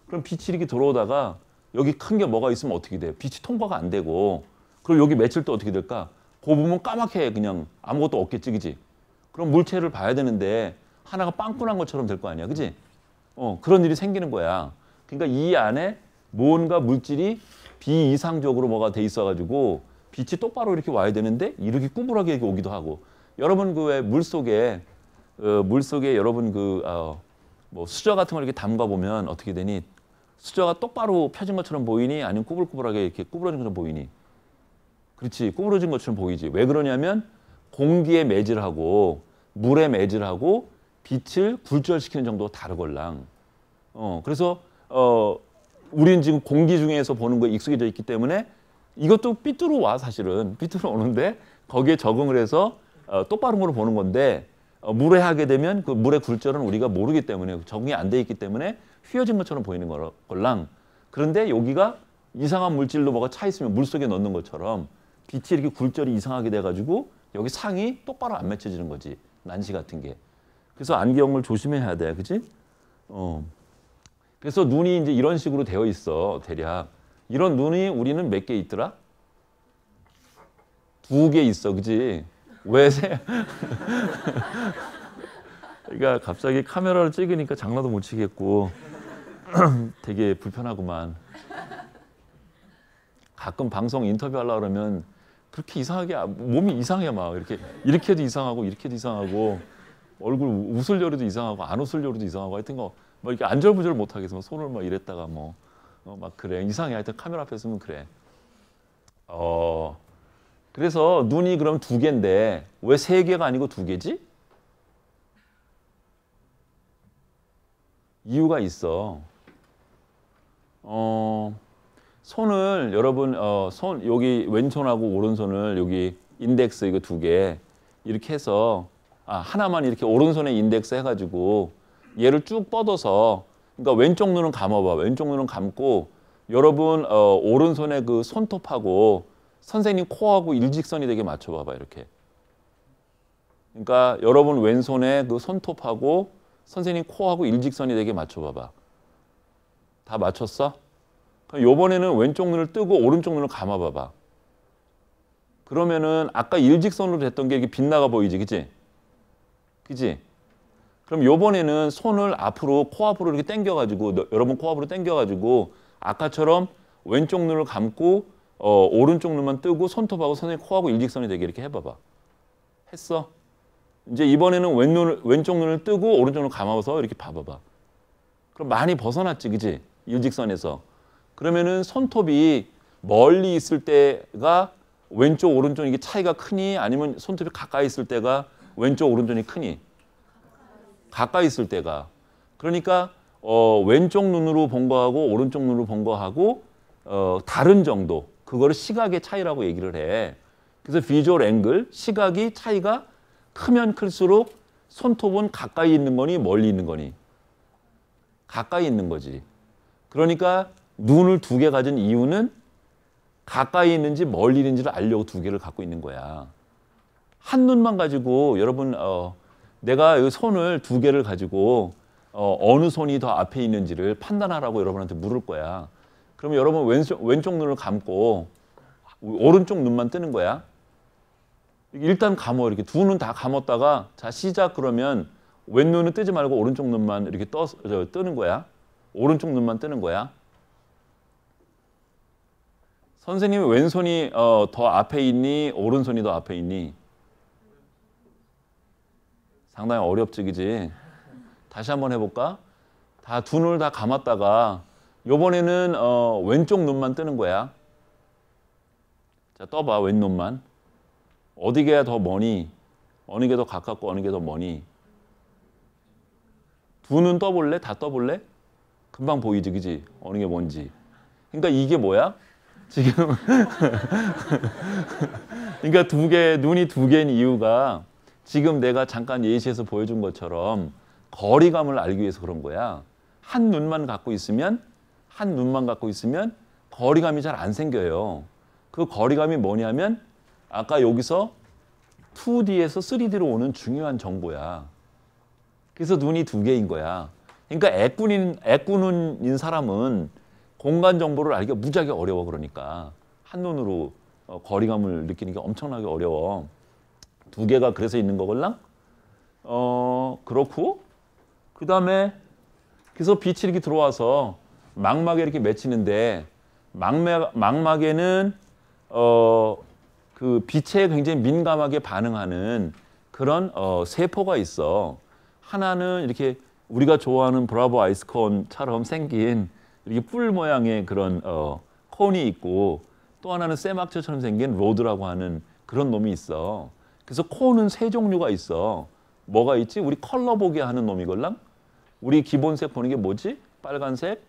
그럼 빛이 이렇게 들어오다가 여기 큰 게 뭐가 있으면 어떻게 돼? 빛이 통과가 안 되고 그럼 여기 맺힐 때 어떻게 될까? 그 부분 까맣게 그냥 아무것도 없겠지, 그지? 그럼 물체를 봐야 되는데 하나가 빵꾸난 것처럼 될 거 아니야, 그지? 그런 일이 생기는 거야. 그러니까 이 안에 뭔가 물질이 비이상적으로 뭐가 돼 있어가지고 빛이 똑바로 이렇게 와야 되는데 이렇게 구부러게 이렇게 오기도 하고. 여러분 그 왜 물속에 여러분 뭐 수저 같은 걸 이렇게 담가 보면 어떻게 되니? 수저가 똑바로 펴진 것처럼 보이니? 아니면 꾸불꾸불하게 이렇게 구부러진 것처럼 보이니? 그렇지, 구부러진 것처럼 보이지. 왜 그러냐면 공기에 매질하고 물에 매질하고 빛을 굴절시키는 정도가 다르걸랑. 그래서 우리는 지금 공기 중에서 보는 거에 익숙해져 있기 때문에 이것도 삐뚤어 와. 사실은 삐뚤어 오는데 거기에 적응을 해서 똑바른 거로 보는 건데 물에 하게 되면 그 물의 굴절은 우리가 모르기 때문에 적응이 안 돼 있기 때문에 휘어진 것처럼 보이는 걸랑. 그런데 여기가 이상한 물질로 뭐가 차 있으면 물속에 넣는 것처럼 빛이 이렇게 굴절이 이상하게 돼가지고 여기 상이 똑바로 안 맺혀지는 거지. 난시 같은 게. 그래서 안경을 조심해야 돼. 그치? 그래서 눈이 이제 이런 식으로 되어 있어. 대략. 이런 눈이 우리는 몇 개 있더라? 2개 있어. 그치? 왜 그러니까 갑자기 카메라를 찍으니까 장난도 못 치겠고 되게 불편하구만. 가끔 방송 인터뷰 하려고 그러면 그렇게 이상하게 몸이 이상해. 막 이렇게 해도 이상하고 이렇게 해도 이상하고 얼굴 웃으려도 이상하고 안 웃으려도 이상하고 하여튼 뭐 이렇게 안절부절 못 하겠어. 소를 막 이랬다가 막 그래. 이상해. 하여튼 카메라 앞에 있으면 그래. 그래서 눈이 그럼 2개인데 왜 3개가 아니고 2개지? 이유가 있어. 손을 여러분 여기 왼손하고 오른손을 여기 인덱스 이거 2개 이렇게 해서 하나만 이렇게 오른손에 인덱스 해가지고 얘를 쭉 뻗어서 그러니까 왼쪽 눈은 감아봐. 왼쪽 눈은 감고 여러분 오른손에 그 손톱하고 선생님 코하고 일직선이 되게 맞춰봐봐. 이렇게. 그러니까 여러분 왼손에 그 손톱하고 선생님 코하고 일직선이 되게 맞춰봐봐. 다 맞췄어? 그럼 요번에는 왼쪽 눈을 뜨고 오른쪽 눈을 감아봐봐. 그러면은 아까 일직선으로 됐던 게 이렇게 빗나가 보이지, 그치? 그치? 그럼 요번에는 손을 앞으로, 코 앞으로 이렇게 당겨가지고, 여러분 코 앞으로 당겨가지고, 아까처럼 왼쪽 눈을 감고, 오른쪽 눈만 뜨고, 손톱하고 선생님 코하고 일직선이 되게 이렇게 해봐봐. 했어? 이제 이번에는 왼쪽 눈을 뜨고, 오른쪽 눈을 감아서 이렇게 봐봐봐. 그럼 많이 벗어났지, 그치? 일직선에서. 그러면은 손톱이 멀리 있을 때가 왼쪽, 오른쪽 이게 차이가 크니? 아니면 손톱이 가까이 있을 때가 왼쪽, 오른쪽이 크니? 가까이 있을 때가. 그러니까 왼쪽 눈으로 본 거하고 오른쪽 눈으로 본 거하고 다른 정도. 그거를 시각의 차이라고 얘기를 해. 그래서 비주얼 앵글, 시각이 차이가 크면 클수록 손톱은 가까이 있는 거니 멀리 있는 거니? 가까이 있는 거지. 그러니까 눈을 2개 가진 이유는 가까이 있는지 멀리 있는지를 알려고 2개를 갖고 있는 거야. 한 눈만 가지고 여러분 내가 이 손을 2개를 가지고 어느 손이 더 앞에 있는지를 판단하라고 여러분한테 물을 거야. 그러면 여러분 왼쪽 눈을 감고 오른쪽 눈만 뜨는 거야. 일단 감어. 이렇게 2눈 다 감았다가 자 시작 그러면 왼눈은 뜨지 말고 오른쪽 눈만 이렇게 뜨는 거야. 오른쪽 눈만 뜨는 거야. 선생님이 왼손이 더 앞에 있니? 오른손이 더 앞에 있니? 상당히 어렵지, 그지? 다시 한번 해볼까? 다 두 눈을 다 감았다가 요번에는 왼쪽 눈만 뜨는 거야. 자, 떠봐, 왼눈만. 어디가 더 머니? 어느 게 더 가깝고 어느 게 더 머니? 두 눈 떠볼래? 다 떠볼래? 금방 보이지, 그지? 어느 게 뭔지. 그러니까 이게 뭐야? 지금 그러니까 눈이 두 개인 이유가 지금 내가 잠깐 예시에서 보여준 것처럼 거리감을 알기 위해서 그런 거야. 한 눈만 갖고 있으면 거리감이 잘 안 생겨요. 그 거리감이 뭐냐면 아까 여기서 2D에서 3D로 오는 중요한 정보야. 그래서 눈이 두 개인 거야. 그러니까 애꾸눈인 사람은 공간 정보를 알기가 무지하게 어려워. 그러니까 한눈으로 거리감을 느끼는 게 엄청나게 어려워. 두 개가 그래서 있는 거걸랑? 그렇고 그 다음에 그래서 빛이 이렇게 들어와서 망막에 이렇게 맺히는데 망막에는 그 빛에 굉장히 민감하게 반응하는 그런 세포가 있어. 하나는 이렇게 우리가 좋아하는 브라보 아이스콘처럼 생긴 이렇게 뿔 모양의 그런 콘이 있고 또 하나는 세막처럼 생긴 로드라고 하는 그런 놈이 있어. 그래서 콘은 세 종류가 있어. 뭐가 있지? 우리 컬러 보게 하는 놈이걸랑? 우리 기본색 보는 게 뭐지? 빨간색,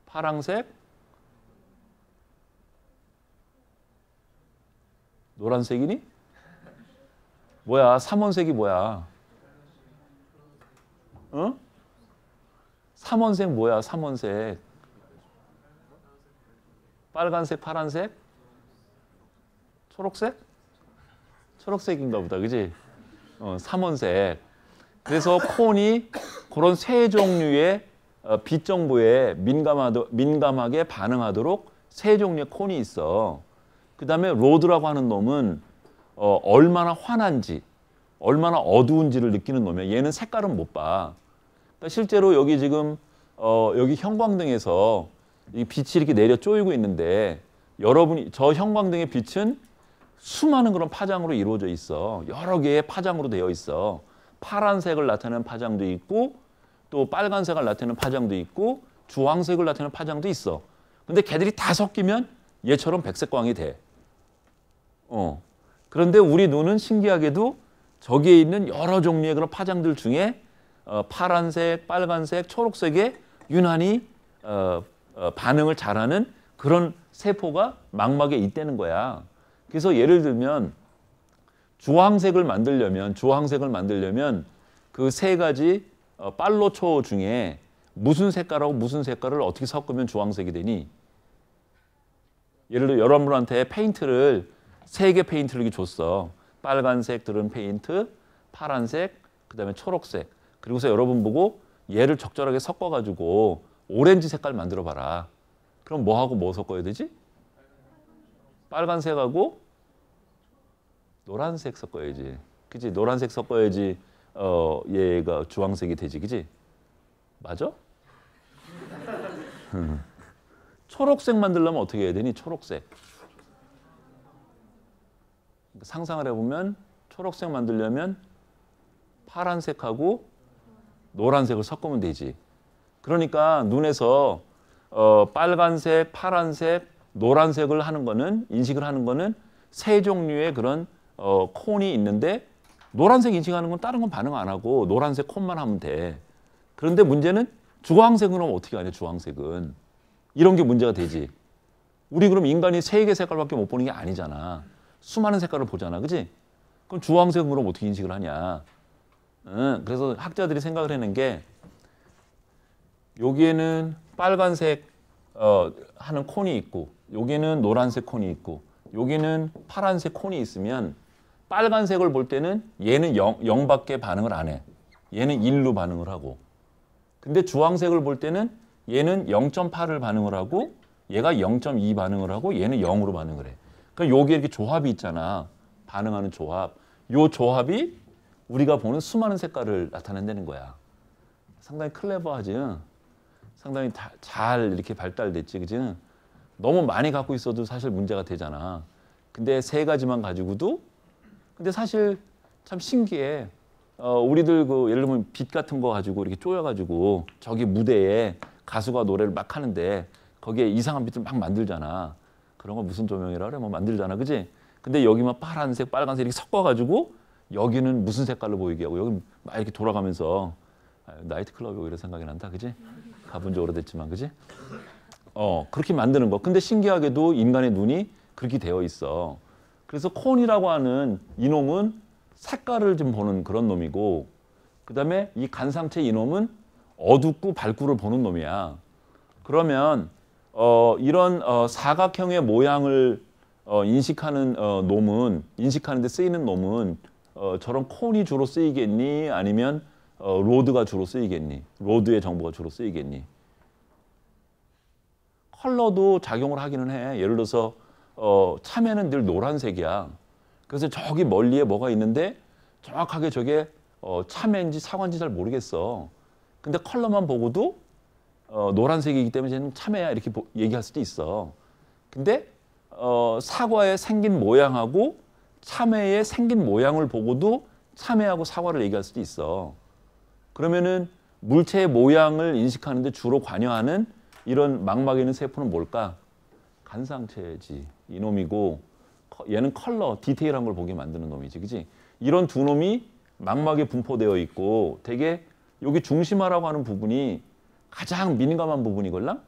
파랑색, 노란색이니? 뭐야? 삼원색이 뭐야? 어? 삼원색 뭐야? 삼원색. 빨간색, 파란색, 초록색? 초록색인가 보다, 그지? 삼원색. 그래서 콘이 그런 세 종류의 빛 정보에 민감하게 반응하도록 세 종류의 콘이 있어. 그 다음에 로드라고 하는 놈은 얼마나 환한지, 얼마나 어두운지를 느끼는 놈이야. 얘는 색깔은 못 봐. 그러니까 실제로 여기 지금 여기 형광등에서 이 빛이 이렇게 내려 쪼이고 있는데 여러분이 저 형광등의 빛은 수많은 그런 파장으로 이루어져 있어. 여러 개의 파장으로 되어 있어. 파란색을 나타내는 파장도 있고 또 빨간색을 나타내는 파장도 있고 주황색을 나타내는 파장도 있어. 근데 걔들이 다 섞이면 얘처럼 백색광이 돼. 그런데 우리 눈은 신기하게도 저기에 있는 여러 종류의 그런 파장들 중에 파란색, 빨간색, 초록색에 유난히 반응을 잘하는 그런 세포가 망막에 있다는 거야. 그래서 예를 들면 주황색을 만들려면 그 세 가지 빨로초 중에 무슨 색깔하고 무슨 색깔을 어떻게 섞으면 주황색이 되니? 예를 들어 여러분한테 페인트를 세 개 페인트를 이렇게 줬어. 빨간색 들은 페인트, 파란색, 그다음에 초록색. 그리고서 여러분 보고 얘를 적절하게 섞어가지고 오렌지 색깔 만들어 봐라. 그럼 뭐하고 뭐 섞어야 되지? 빨간색하고 노란색 섞어야지. 그치? 노란색 섞어야지 얘가 주황색이 되지. 그치? 맞아? 초록색 만들려면 어떻게 해야 되니? 초록색. 상상을 해보면 초록색 만들려면 파란색하고 노란색을 섞으면 되지. 그러니까 눈에서 빨간색, 파란색, 노란색을 하는 거는 인식을 하는 거는 세 종류의 그런 콘이 있는데 노란색 인식하는 건 다른 건 반응 안 하고 노란색 콘만 하면 돼. 그런데 문제는 주황색은 어떻게 하냐? 주황색은 이런 게 문제가 되지. 우리 그럼 인간이 세 개 색깔밖에 못 보는 게 아니잖아. 수많은 색깔을 보잖아, 그지? 그럼 주황색은 그럼 어떻게 인식을 하냐? 그래서 학자들이 생각을 해낸 게 여기에는 빨간색 하는 콘이 있고 여기는 노란색 콘이 있고 여기는 파란색 콘이 있으면 빨간색을 볼 때는 얘는 0밖에 반응을 안 해. 얘는 1로 반응을 하고. 근데 주황색을 볼 때는 얘는 0.8을 반응을 하고 얘가 0.2 반응을 하고 얘는 0으로 반응을 해. 그러니까 여기에 이렇게 조합이 있잖아. 반응하는 조합. 요 조합이 우리가 보는 수많은 색깔을 나타낸다는 거야. 상당히 클레버하지. 상당히 잘 이렇게 발달됐지. 그지? 너무 많이 갖고 있어도 사실 문제가 되잖아. 근데 세 가지만 가지고도 근데 사실 참 신기해. 우리들 그 예를 들면 빛 같은 거 가지고 이렇게 쪼여가지고 저기 무대에 가수가 노래를 막 하는데 거기에 이상한 빛을 막 만들잖아. 그런 거 무슨 조명이라 그래? 뭐 만들잖아, 그지? 근데 여기만 파란색, 빨간색 이렇게 섞어가지고 여기는 무슨 색깔로 보이게 하고 여기는 막 이렇게 돌아가면서 나이트 클럽이 오히려 생각이 난다, 그지? 가본 지 오래됐지만, 그지? 그렇게 만드는 거. 근데 신기하게도 인간의 눈이 그렇게 되어 있어. 그래서 콘이라고 하는 이놈은 색깔을 좀 보는 그런 놈이고, 그 다음에 이 간상체 이놈은 어둡고 밝고를 보는 놈이야. 그러면 이런 사각형의 모양을 인식하는 놈은, 인식하는 데 쓰이는 놈은 저런 콘이 주로 쓰이겠니? 아니면 로드가 주로 쓰이겠니? 로드의 정보가 주로 쓰이겠니? 컬러도 작용을 하기는 해. 예를 들어서 참외는 늘 노란색이야. 그래서 저기 멀리에 뭐가 있는데 정확하게 저게 참외인지 사과인지 잘 모르겠어. 근데 컬러만 보고도 노란색이기 때문에 쟤는 참외야 이렇게 얘기할 수도 있어. 근데 사과의 생긴 모양하고 참외의 생긴 모양을 보고도 참외하고 사과를 얘기할 수도 있어. 그러면은 물체의 모양을 인식하는 데 주로 관여하는 이런 망막에 있는 세포는 뭘까? 간상체지. 이놈이고 얘는 컬러, 디테일한 걸 보게 만드는 놈이지. 그지? 이런 두 놈이 망막에 분포되어 있고 되게 여기 중심화라고 하는 부분이 가장 민감한 부분이걸랑?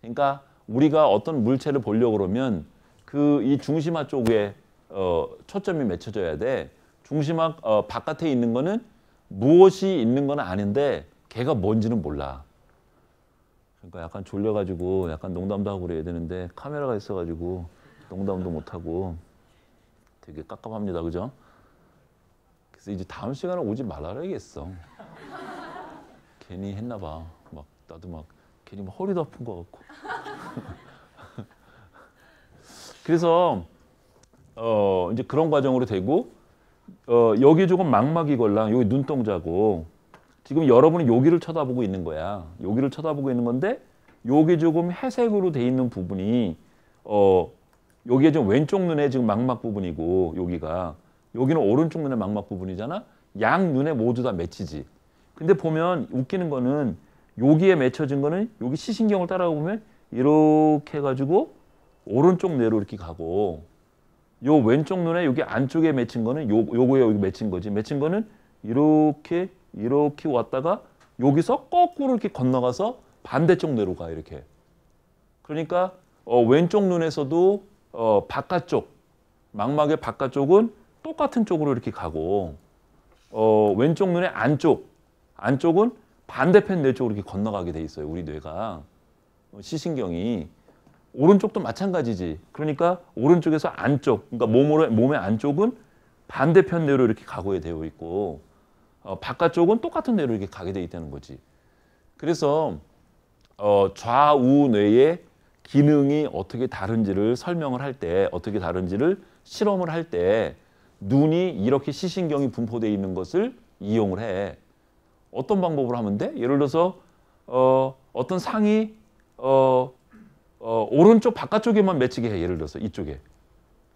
그러니까 우리가 어떤 물체를 보려고 그러면 그 이 중심화 쪽에 초점이 맺혀져야 돼. 중심화 바깥에 있는 거는 무엇이 있는 건 아는데 걔가 뭔지는 몰라. 그러니까 약간 졸려가지고 약간 농담도 하고 그래야 되는데 카메라가 있어가지고 농담도 못하고 되게 깝깝합니다. 그죠? 그래서 이제 다음 시간에 오지 말아야겠어. 괜히 했나 봐. 막 나도 막 괜히 막 허리도 아픈 것 같고. 그래서 이제 그런 과정으로 되고 여기 조금 망막이걸랑 여기 눈동자고 지금 여러분이 여기를 쳐다보고 있는 거야. 여기를 쳐다보고 있는 건데 여기 조금 회색으로 돼 있는 부분이 여기에 좀 왼쪽 눈에 지금 망막 부분이고 여기는 오른쪽 눈의 망막 부분이잖아. 양 눈에 모두 다 맺히지. 근데 보면 웃기는 거는 여기에 맺혀진 거는 여기 시신경을 따라가 보면 이렇게 해가지고 오른쪽 뇌로 이렇게 가고 요 왼쪽 눈에 여기 안쪽에 맺힌 거는 요거에 여기 맺힌 거지. 맺힌 거는 이렇게 왔다가 여기서 거꾸로 이렇게 건너가서 반대쪽 뇌로 가 이렇게. 그러니까 왼쪽 눈에서도 바깥쪽 망막의 바깥쪽은 똑같은 쪽으로 이렇게 가고 왼쪽 눈의 안쪽은 반대편 뇌 쪽으로 이렇게 건너가게 돼 있어요. 우리 뇌가 시신경이. 오른쪽도 마찬가지지. 그러니까 오른쪽에서 안쪽, 그러니까 몸의 안쪽은 반대편 뇌로 이렇게 가고 되어 있고 바깥쪽은 똑같은 뇌로 이렇게 가게 돼 있다는 거지. 그래서 좌우 뇌의 기능이 어떻게 다른지를 설명을 할 때, 어떻게 다른지를 실험을 할 때 눈이 이렇게 시신경이 분포되어 있는 것을 이용을 해. 어떤 방법으로 하면 돼? 예를 들어서 어떤 상이 오른쪽 바깥쪽에만 맺히게 해. 예를 들어서 이쪽에.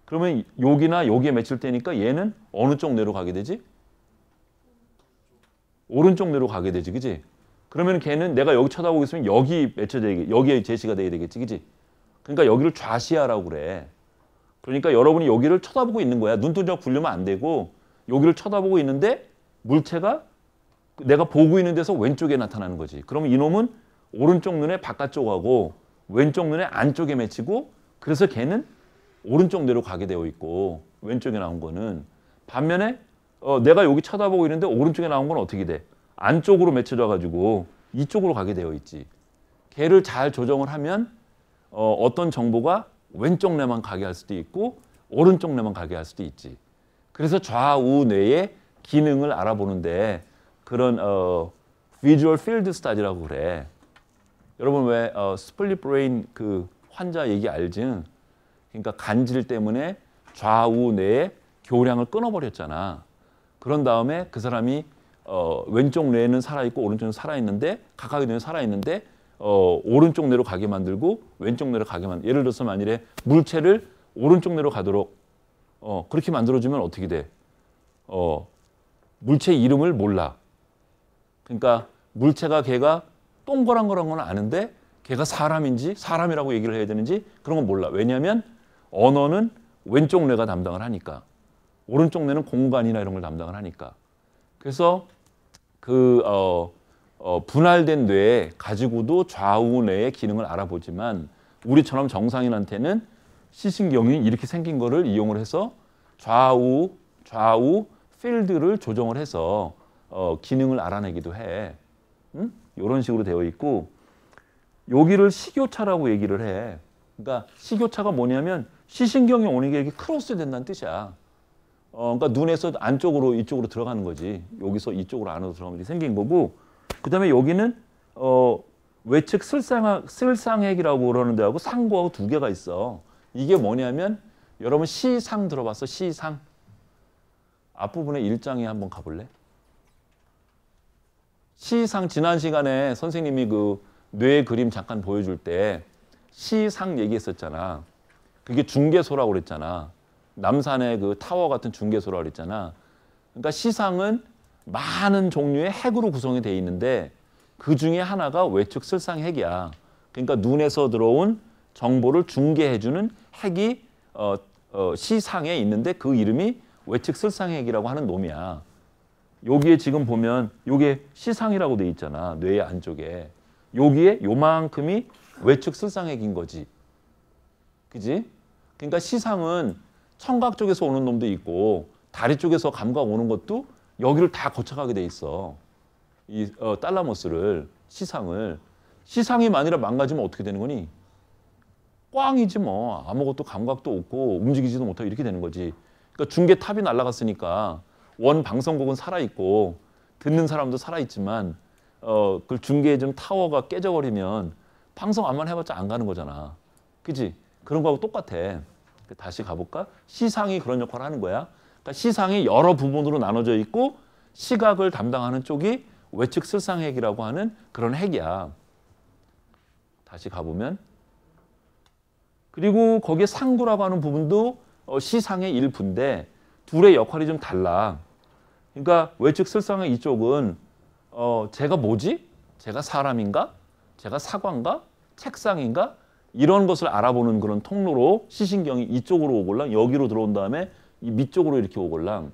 그러면 여기나 여기에 맺힐 때니까 얘는 어느 쪽 뇌로 가게 되지? 오른쪽 뇌로 가게 되지. 그지? 그러면 걔는 내가 여기 쳐다보고 있으면 여기 맺혀져, 여기에 제시가 돼야 되겠지. 그지? 그러니까 여기를 좌시야라고 그래. 그러니까 여러분이 여기를 쳐다보고 있는 거야. 눈동자 굴리면 안 되고 여기를 쳐다보고 있는데 물체가 내가 보고 있는 데서 왼쪽에 나타나는 거지. 그러면 이놈은 오른쪽 눈의 바깥쪽하고 왼쪽 눈의 안쪽에 맺히고 그래서 걔는 오른쪽 뇌로 가게 되어 있고 왼쪽에 나온 거는 반면에 내가 여기 쳐다보고 있는데 오른쪽에 나온 건 어떻게 돼? 안쪽으로 맺혀져 가지고 이쪽으로 가게 되어 있지. 걔를 잘 조정을 하면 어떤 정보가 왼쪽 뇌만 가게 할 수도 있고 오른쪽 뇌만 가게 할 수도 있지. 그래서 좌우 뇌의 기능을 알아보는데 그런 Visual Field Study라고 그래. 여러분 왜 스플릿 브레인 그 환자 얘기 알지? 그러니까 간질 때문에 좌우 뇌의 교량을 끊어버렸잖아. 그런 다음에 그 사람이 왼쪽 뇌는 살아있고 오른쪽 뇌는 살아있는데 각각의 뇌는 살아있는데 오른쪽 뇌로 가게 만들고 왼쪽 뇌로 가게 만들고 예를 들어서 만일에 물체를 오른쪽 뇌로 가도록 그렇게 만들어주면 어떻게 돼? 물체 이름을 몰라. 그러니까 물체가 걔가 동그란 건 아는데 걔가 사람인지 사람이라고 얘기를 해야 되는지 그런 건 몰라. 왜냐하면 언어는 왼쪽 뇌가 담당을 하니까. 오른쪽 뇌는 공간이나 이런 걸 담당을 하니까. 그래서 그 분할된 뇌 가지고도 좌우 뇌의 기능을 알아보지만 우리처럼 정상인한테는 시신경이 이렇게 생긴 거를 이용을 해서 좌우 필드를 조정을 해서 기능을 알아내기도 해. 응? 이런 식으로 되어 있고 여기를 식교차라고 얘기를 해. 그러니까 식교차가 뭐냐면 시신경이 오는 게 이렇게 크로스 된다는 뜻이야. 그러니까 눈에서 안쪽으로 이쪽으로 들어가는 거지. 여기서 이쪽으로 안으로 들어가면 생긴 거고 그다음에 여기는 외측 슬상핵이라고 그러는 데하고 상고하고 두 개가 있어. 이게 뭐냐면 여러분 시상 들어봤어? 시상. 앞부분에 1장에 한번 가볼래? 시상 지난 시간에 선생님이 그 뇌 그림 잠깐 보여줄 때 시상 얘기했었잖아. 그게 중개소라고 그랬잖아. 남산의 그 타워 같은 중개소라고 그랬잖아. 그러니까 시상은 많은 종류의 핵으로 구성이 돼 있는데 그 중에 하나가 외측 슬상핵이야. 그러니까 눈에서 들어온 정보를 중개해주는 핵이 시상에 있는데 그 이름이 외측 슬상핵이라고 하는 놈이야. 여기에 지금 보면 요게 시상이라고 돼 있잖아. 뇌의 안쪽에. 여기에 요만큼이 외측 슬상핵인 거지. 그지? 그러니까 시상은 청각 쪽에서 오는 놈도 있고 다리 쪽에서 감각 오는 것도 여기를 다 거쳐가게 돼 있어. 이 탈라모스를 시상이 만일에 망가지면 어떻게 되는 거니? 꽝이지 뭐. 아무것도 감각도 없고 움직이지도 못하고 이렇게 되는 거지. 그러니까 중계탑이 날아갔으니까 원 방송국은 살아있고 듣는 사람도 살아있지만 그 중계에 좀 타워가 깨져버리면 방송 안만 해봤자 안 가는 거잖아. 그지? 그런 거하고 똑같아. 다시 가볼까? 시상이 그런 역할을 하는 거야. 그러니까 시상이 여러 부분으로 나눠져 있고 시각을 담당하는 쪽이 외측 슬상핵이라고 하는 그런 핵이야. 다시 가보면 그리고 거기에 상구라고 하는 부분도 시상의 일부인데 둘의 역할이 좀 달라. 그러니까 외측 슬상의 이쪽은 제가 뭐지? 제가 사람인가? 제가 사과인가? 책상인가? 이런 것을 알아보는 그런 통로로 시신경이 이쪽으로 오골랑 여기로 들어온 다음에 이 밑쪽으로 이렇게 오골랑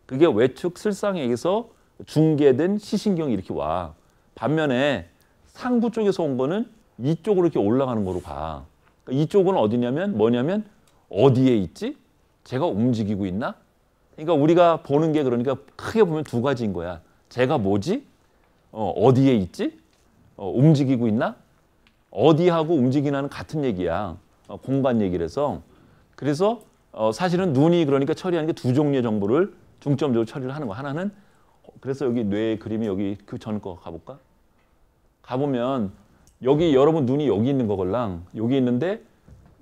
그게 외측 슬상핵에서 중계된 시신경이 이렇게 와. 반면에 상부 쪽에서 온 거는 이쪽으로 이렇게 올라가는 거로 가. 그러니까 이쪽은 어디냐면 뭐냐면 어디에 있지? 제가 움직이고 있나? 그러니까 우리가 보는 게 그러니까 크게 보면 두 가지인 거야. 제가 뭐지? 어디에 있지? 움직이고 있나? 어디하고 움직이나는 같은 얘기야. 공간 얘기를 해서. 그래서 사실은 눈이 그러니까 처리하는 게 두 종류의 정보를 중점적으로 처리를 하는 거. 하나는 그래서 여기 뇌 그림이 여기 그 전 거 가볼까? 가보면 여기 여러분 눈이 여기 있는 거걸랑 여기 있는데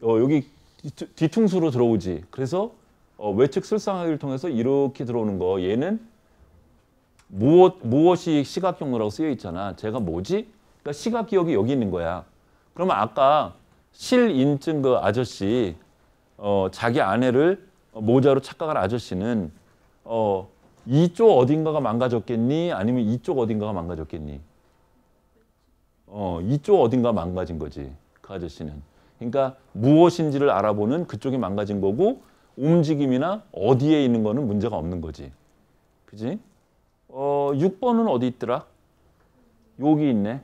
여기 뒤통수로 들어오지. 그래서 외측 슬상핵을 통해서 이렇게 들어오는 거. 얘는 무엇이 시각경로라고 쓰여 있잖아. 제가 뭐지? 그러니까 시각기억이 여기 있는 거야. 그러면 아까 실인증 그 아저씨 자기 아내를 모자로 착각한 아저씨는 이쪽 어딘가가 망가졌겠니? 아니면 이쪽 어딘가가 망가졌겠니? 이쪽 어딘가 망가진 거지. 그 아저씨는. 그러니까 무엇인지를 알아보는 그쪽이 망가진 거고 움직임이나 어디에 있는 거는 문제가 없는 거지. 그지? 6번은 어디 있더라? 여기 있네.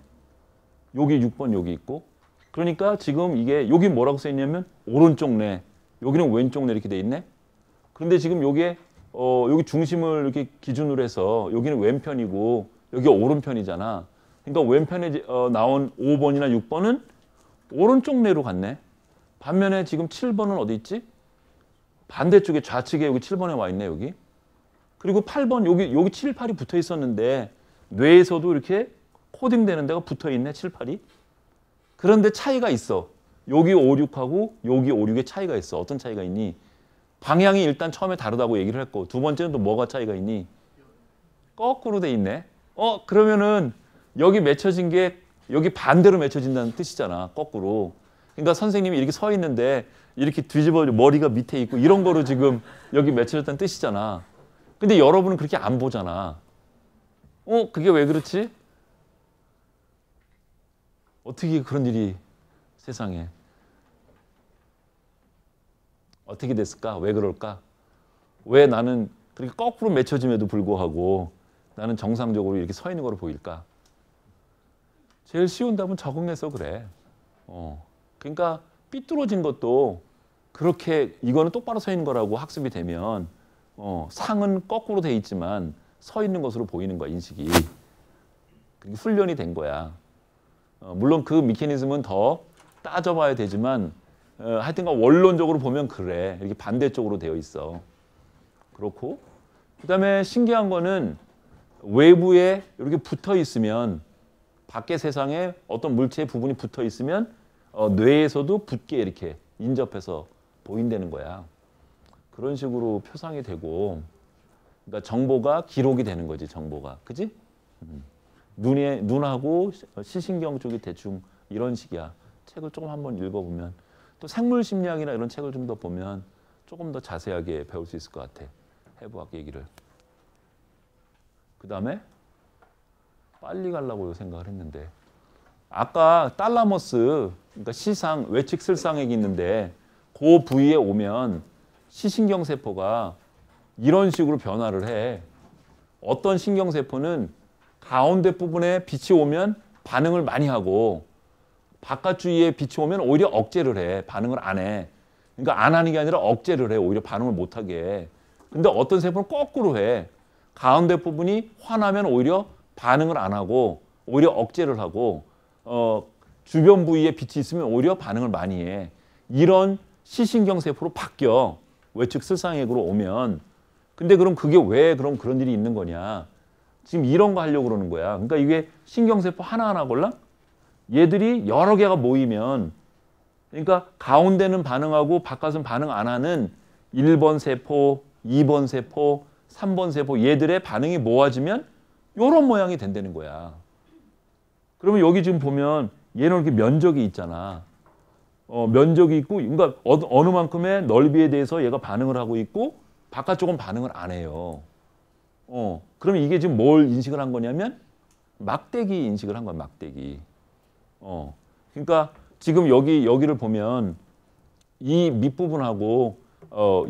여기 6번 여기 있고. 그러니까 지금 이게 여기 뭐라고 써 있냐면 오른쪽 뇌. 여기는 왼쪽 뇌 이렇게 돼 있네. 그런데 지금 요게 여기 중심을 이렇게 기준으로 해서 여기는 왼편이고 여기 오른편이잖아. 그러니까 왼편에 나온 5번이나 6번은 오른쪽 뇌로 갔네. 반면에 지금 7번은 어디 있지? 반대쪽에 좌측에 여기 7번에 와 있네 여기. 그리고 8번 여기 7, 8이 붙어 있었는데 뇌에서도 이렇게 코딩되는 데가 붙어 있네 7, 8이. 그런데 차이가 있어. 여기 5, 6하고 여기 5, 6의 차이가 있어. 어떤 차이가 있니? 방향이 일단 처음에 다르다고 얘기를 했고 두 번째는 또 뭐가 차이가 있니? 거꾸로 돼 있네. 그러면은 여기 맺혀진 게 여기 반대로 맺혀진다는 뜻이잖아. 거꾸로. 그러니까 선생님이 이렇게 서 있는데 이렇게 뒤집어 머리가 밑에 있고 이런 거로 지금 여기 맺혀졌다는 뜻이잖아. 근데 여러분은 그렇게 안 보잖아. 그게 왜 그렇지? 어떻게 그런 일이 세상에 어떻게 됐을까? 왜 그럴까? 왜 나는 그렇게 거꾸로 맺혀짐에도 불구하고 나는 정상적으로 이렇게 서 있는 거로 보일까? 제일 쉬운 답은 적응해서 그래. 그러니까 삐뚤어진 것도 그렇게 이거는 똑바로 서 있는 거라고 학습이 되면 상은 거꾸로 돼 있지만 서 있는 것으로 보이는 거야, 인식이. 그게 훈련이 된 거야. 물론 그 메커니즘은 더 따져봐야 되지만 하여튼간 원론적으로 보면 그래. 이렇게 반대쪽으로 되어 있어. 그렇고 그다음에 신기한 거는 외부에 이렇게 붙어 있으면 밖의 세상에 어떤 물체의 부분이 붙어 있으면 뇌에서도 붙게 이렇게 인접해서 보인다는 거야. 그런 식으로 표상이 되고 그러니까 정보가 기록이 되는 거지. 정보가. 그지? 눈하고 시신경 쪽이 대충 이런 식이야. 책을 조금 한번 읽어보면 또 생물심리학이나 이런 책을 좀 더 보면 조금 더 자세하게 배울 수 있을 것 같아. 해부학 얘기를. 그 다음에 빨리 가려고 생각을 했는데 아까 탈라머스 그러니까 시상, 외측 슬상액이 있는데 그 부위에 오면 시신경세포가 이런 식으로 변화를 해. 어떤 신경세포는 가운데 부분에 빛이 오면 반응을 많이 하고 바깥 주위에 빛이 오면 오히려 억제를 해. 반응을 안 해. 그러니까 안 하는 게 아니라 억제를 해. 오히려 반응을 못 하게 해. 근데 어떤 세포는 거꾸로 해. 가운데 부분이 환하면 오히려 반응을 안 하고 오히려 억제를 하고 주변 부위에 빛이 있으면 오히려 반응을 많이 해. 이런 시신경세포로 바뀌어. 외측 슬상액으로 오면. 근데 그럼 그게 왜 그럼 그런 일이 있는 거냐. 지금 이런 거 하려고 그러는 거야. 그러니까 이게 신경세포 하나하나 골라? 얘들이 여러 개가 모이면 그러니까 가운데는 반응하고 바깥은 반응 안 하는 1번 세포, 2번 세포, 3번 세포 얘들의 반응이 모아지면 이런 모양이 된다는 거야. 그러면 여기 지금 보면 얘는 이렇게 면적이 있잖아. 면적이 있고 그러니까 어느 만큼의 넓이에 대해서 얘가 반응을 하고 있고 바깥쪽은 반응을 안 해요. 그러면 이게 지금 뭘 인식을 한 거냐면 막대기 인식을 한 거야. 막대기. 그러니까 지금 여기를 보면 이 밑부분하고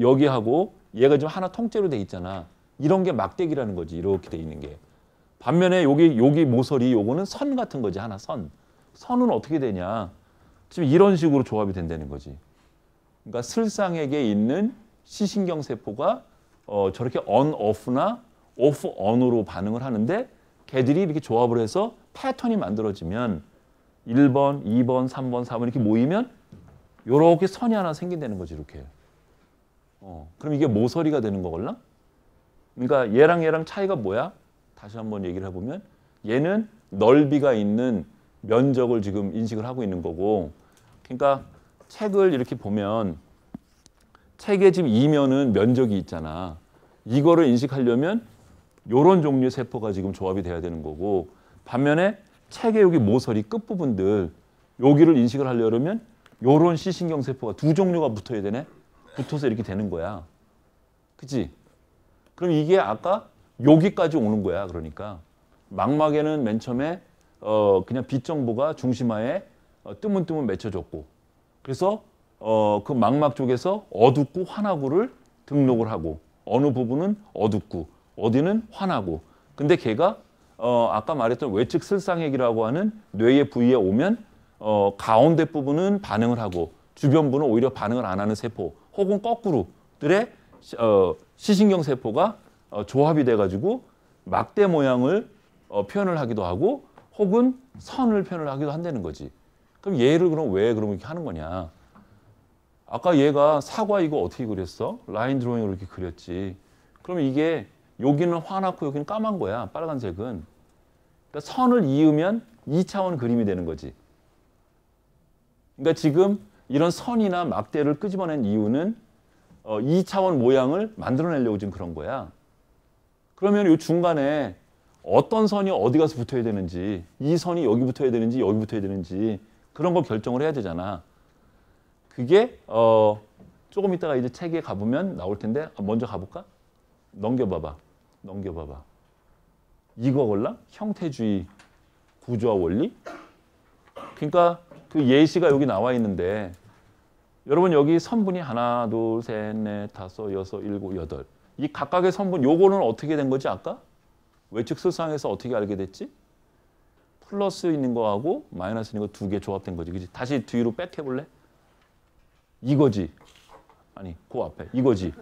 여기하고 얘가 지금 하나 통째로 돼 있잖아. 이런 게 막대기라는 거지. 이렇게 돼 있는 게. 반면에 여기 모서리 요거는 선 같은 거지. 하나 선. 선은 어떻게 되냐. 지금 이런 식으로 조합이 된다는 거지. 그러니까 슬상액에 있는 시신경세포가 저렇게 on, off나 off, on으로 반응을 하는데 걔들이 이렇게 조합을 해서 패턴이 만들어지면 1번, 2번, 3번, 4번 이렇게 모이면 이렇게 선이 하나 생긴다는 거지. 이렇게. 그럼 이게 모서리가 되는 거걸라? 그러니까 얘랑 차이가 뭐야? 다시 한번 얘기를 해보면 얘는 넓이가 있는 면적을 지금 인식을 하고 있는 거고 그러니까 책을 이렇게 보면 책에 지금 이면은 면적이 있잖아. 이거를 인식하려면 이런 종류의 세포가 지금 조합이 돼야 되는 거고 반면에 책의 여기 모서리 끝부분들 여기를 인식을 하려면 이런 시신경세포가 두 종류가 붙어야 되네. 붙어서 이렇게 되는 거야. 그치? 그럼 이게 아까 여기까지 오는 거야. 그러니까 망막에는 맨 처음에 그냥 빛 정보가 중심하에 뜨문뜨문 맺혀졌고 그래서 그 망막 쪽에서 어둡고 환하고를 등록을 하고 어느 부분은 어둡고 어디는 환하고 근데 걔가 아까 말했던 외측 슬상액이라고 하는 뇌의 부위에 오면 가운데 부분은 반응을 하고 주변 부분은 오히려 반응을 안 하는 세포 혹은 거꾸로들의 시신경세포가 조합이 돼가지고 막대 모양을 표현을 하기도 하고 혹은 선을 표현을 하기도 한다는 거지. 그럼 얘를 그럼 왜 그럼 이렇게 하는 거냐. 아까 얘가 사과 이거 어떻게 그렸어? 라인 드로잉으로 이렇게 그렸지. 그러면 이게 여기는 환하고 여기는 까만 거야. 빨간색은. 그러니까 선을 이으면 2차원 그림이 되는 거지. 그러니까 지금 이런 선이나 막대를 끄집어낸 이유는 2차원 모양을 만들어내려고 지금 그런 거야. 그러면 이 중간에 어떤 선이 어디 가서 붙어야 되는지 이 선이 여기 붙어야 되는지 여기 붙어야 되는지 그런 걸 결정을 해야 되잖아. 그게 조금 이따가 이제 책에 가보면 나올 텐데 먼저 가볼까? 넘겨봐봐. 이거 걸라? 형태주의 구조와 원리? 그러니까 그 예시가 여기 나와 있는데 여러분 여기 선분이 하나, 둘, 셋, 넷, 다섯, 여섯, 일곱, 여덟. 이 각각의 선분 요거는 어떻게 된 거지 아까? 외측설상에서 어떻게 알게 됐지? 플러스 있는 거하고 마이너스 있는 거 두 개 조합된 거지. 그지? 다시 뒤로 백 해볼래? 이거지. 아니 그 앞에 이거지.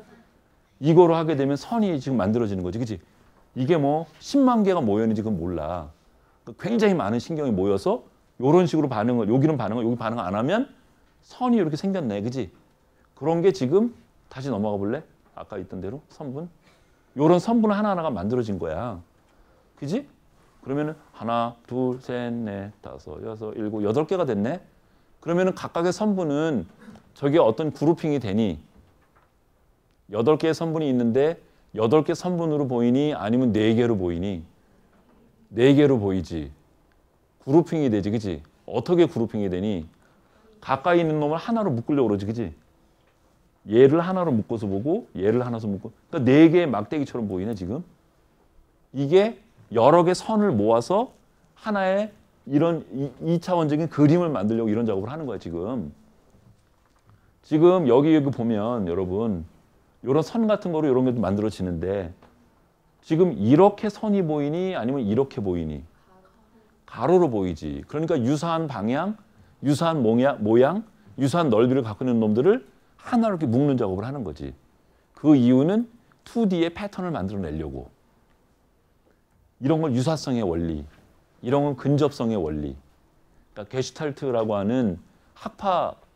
이거로 하게 되면 선이 지금 만들어지는 거지. 그지? 이게 뭐 10만 개가 모였는지 그건 몰라. 굉장히 많은 신경이 모여서 이런 식으로 반응을 여기는 반응을 여기 반응 안 하면 선이 이렇게 생겼네. 그지? 그런 게 지금 다시 넘어가 볼래? 아까 있던 대로 선분. 요런 선분 하나하나가 만들어진 거야. 그지? 그러면은 하나, 둘, 셋, 넷, 다섯, 여섯, 일곱, 여덟 개가 됐네. 그러면은 각각의 선분은 저게 어떤 그룹핑이 되니? 8개의 선분이 있는데 8개 선분으로 보이니 아니면 4개로 보이니? 4개로 보이지. 그룹핑이 되지. 그지? 어떻게 그룹핑이 되니? 가까이 있는 놈을 하나로 묶으려고 그러지. 그지? 얘를 하나로 묶어서 보고 얘를 하나로 묶고 그러니까 4개의 막대기처럼 보이네 지금. 이게 여러 개 선을 모아서 하나의 이런 2차원적인 그림을 만들려고 이런 작업을 하는 거야 지금. 지금 여기 보면 여러분 이런 선 같은 거로 이런 게 만들어지는데 지금 이렇게 선이 보이니 아니면 이렇게 보이니? 가로로 보이지. 그러니까 유사한 방향, 유사한 모양, 유사한 넓이를 갖고 있는 놈들을 하나로 이렇게 묶는 작업을 하는 거지. 그 이유는 2D의 패턴을 만들어내려고. 이런 걸 유사성의 원리, 이런 건 근접성의 원리. 그러니까 게슈탈트라고 하는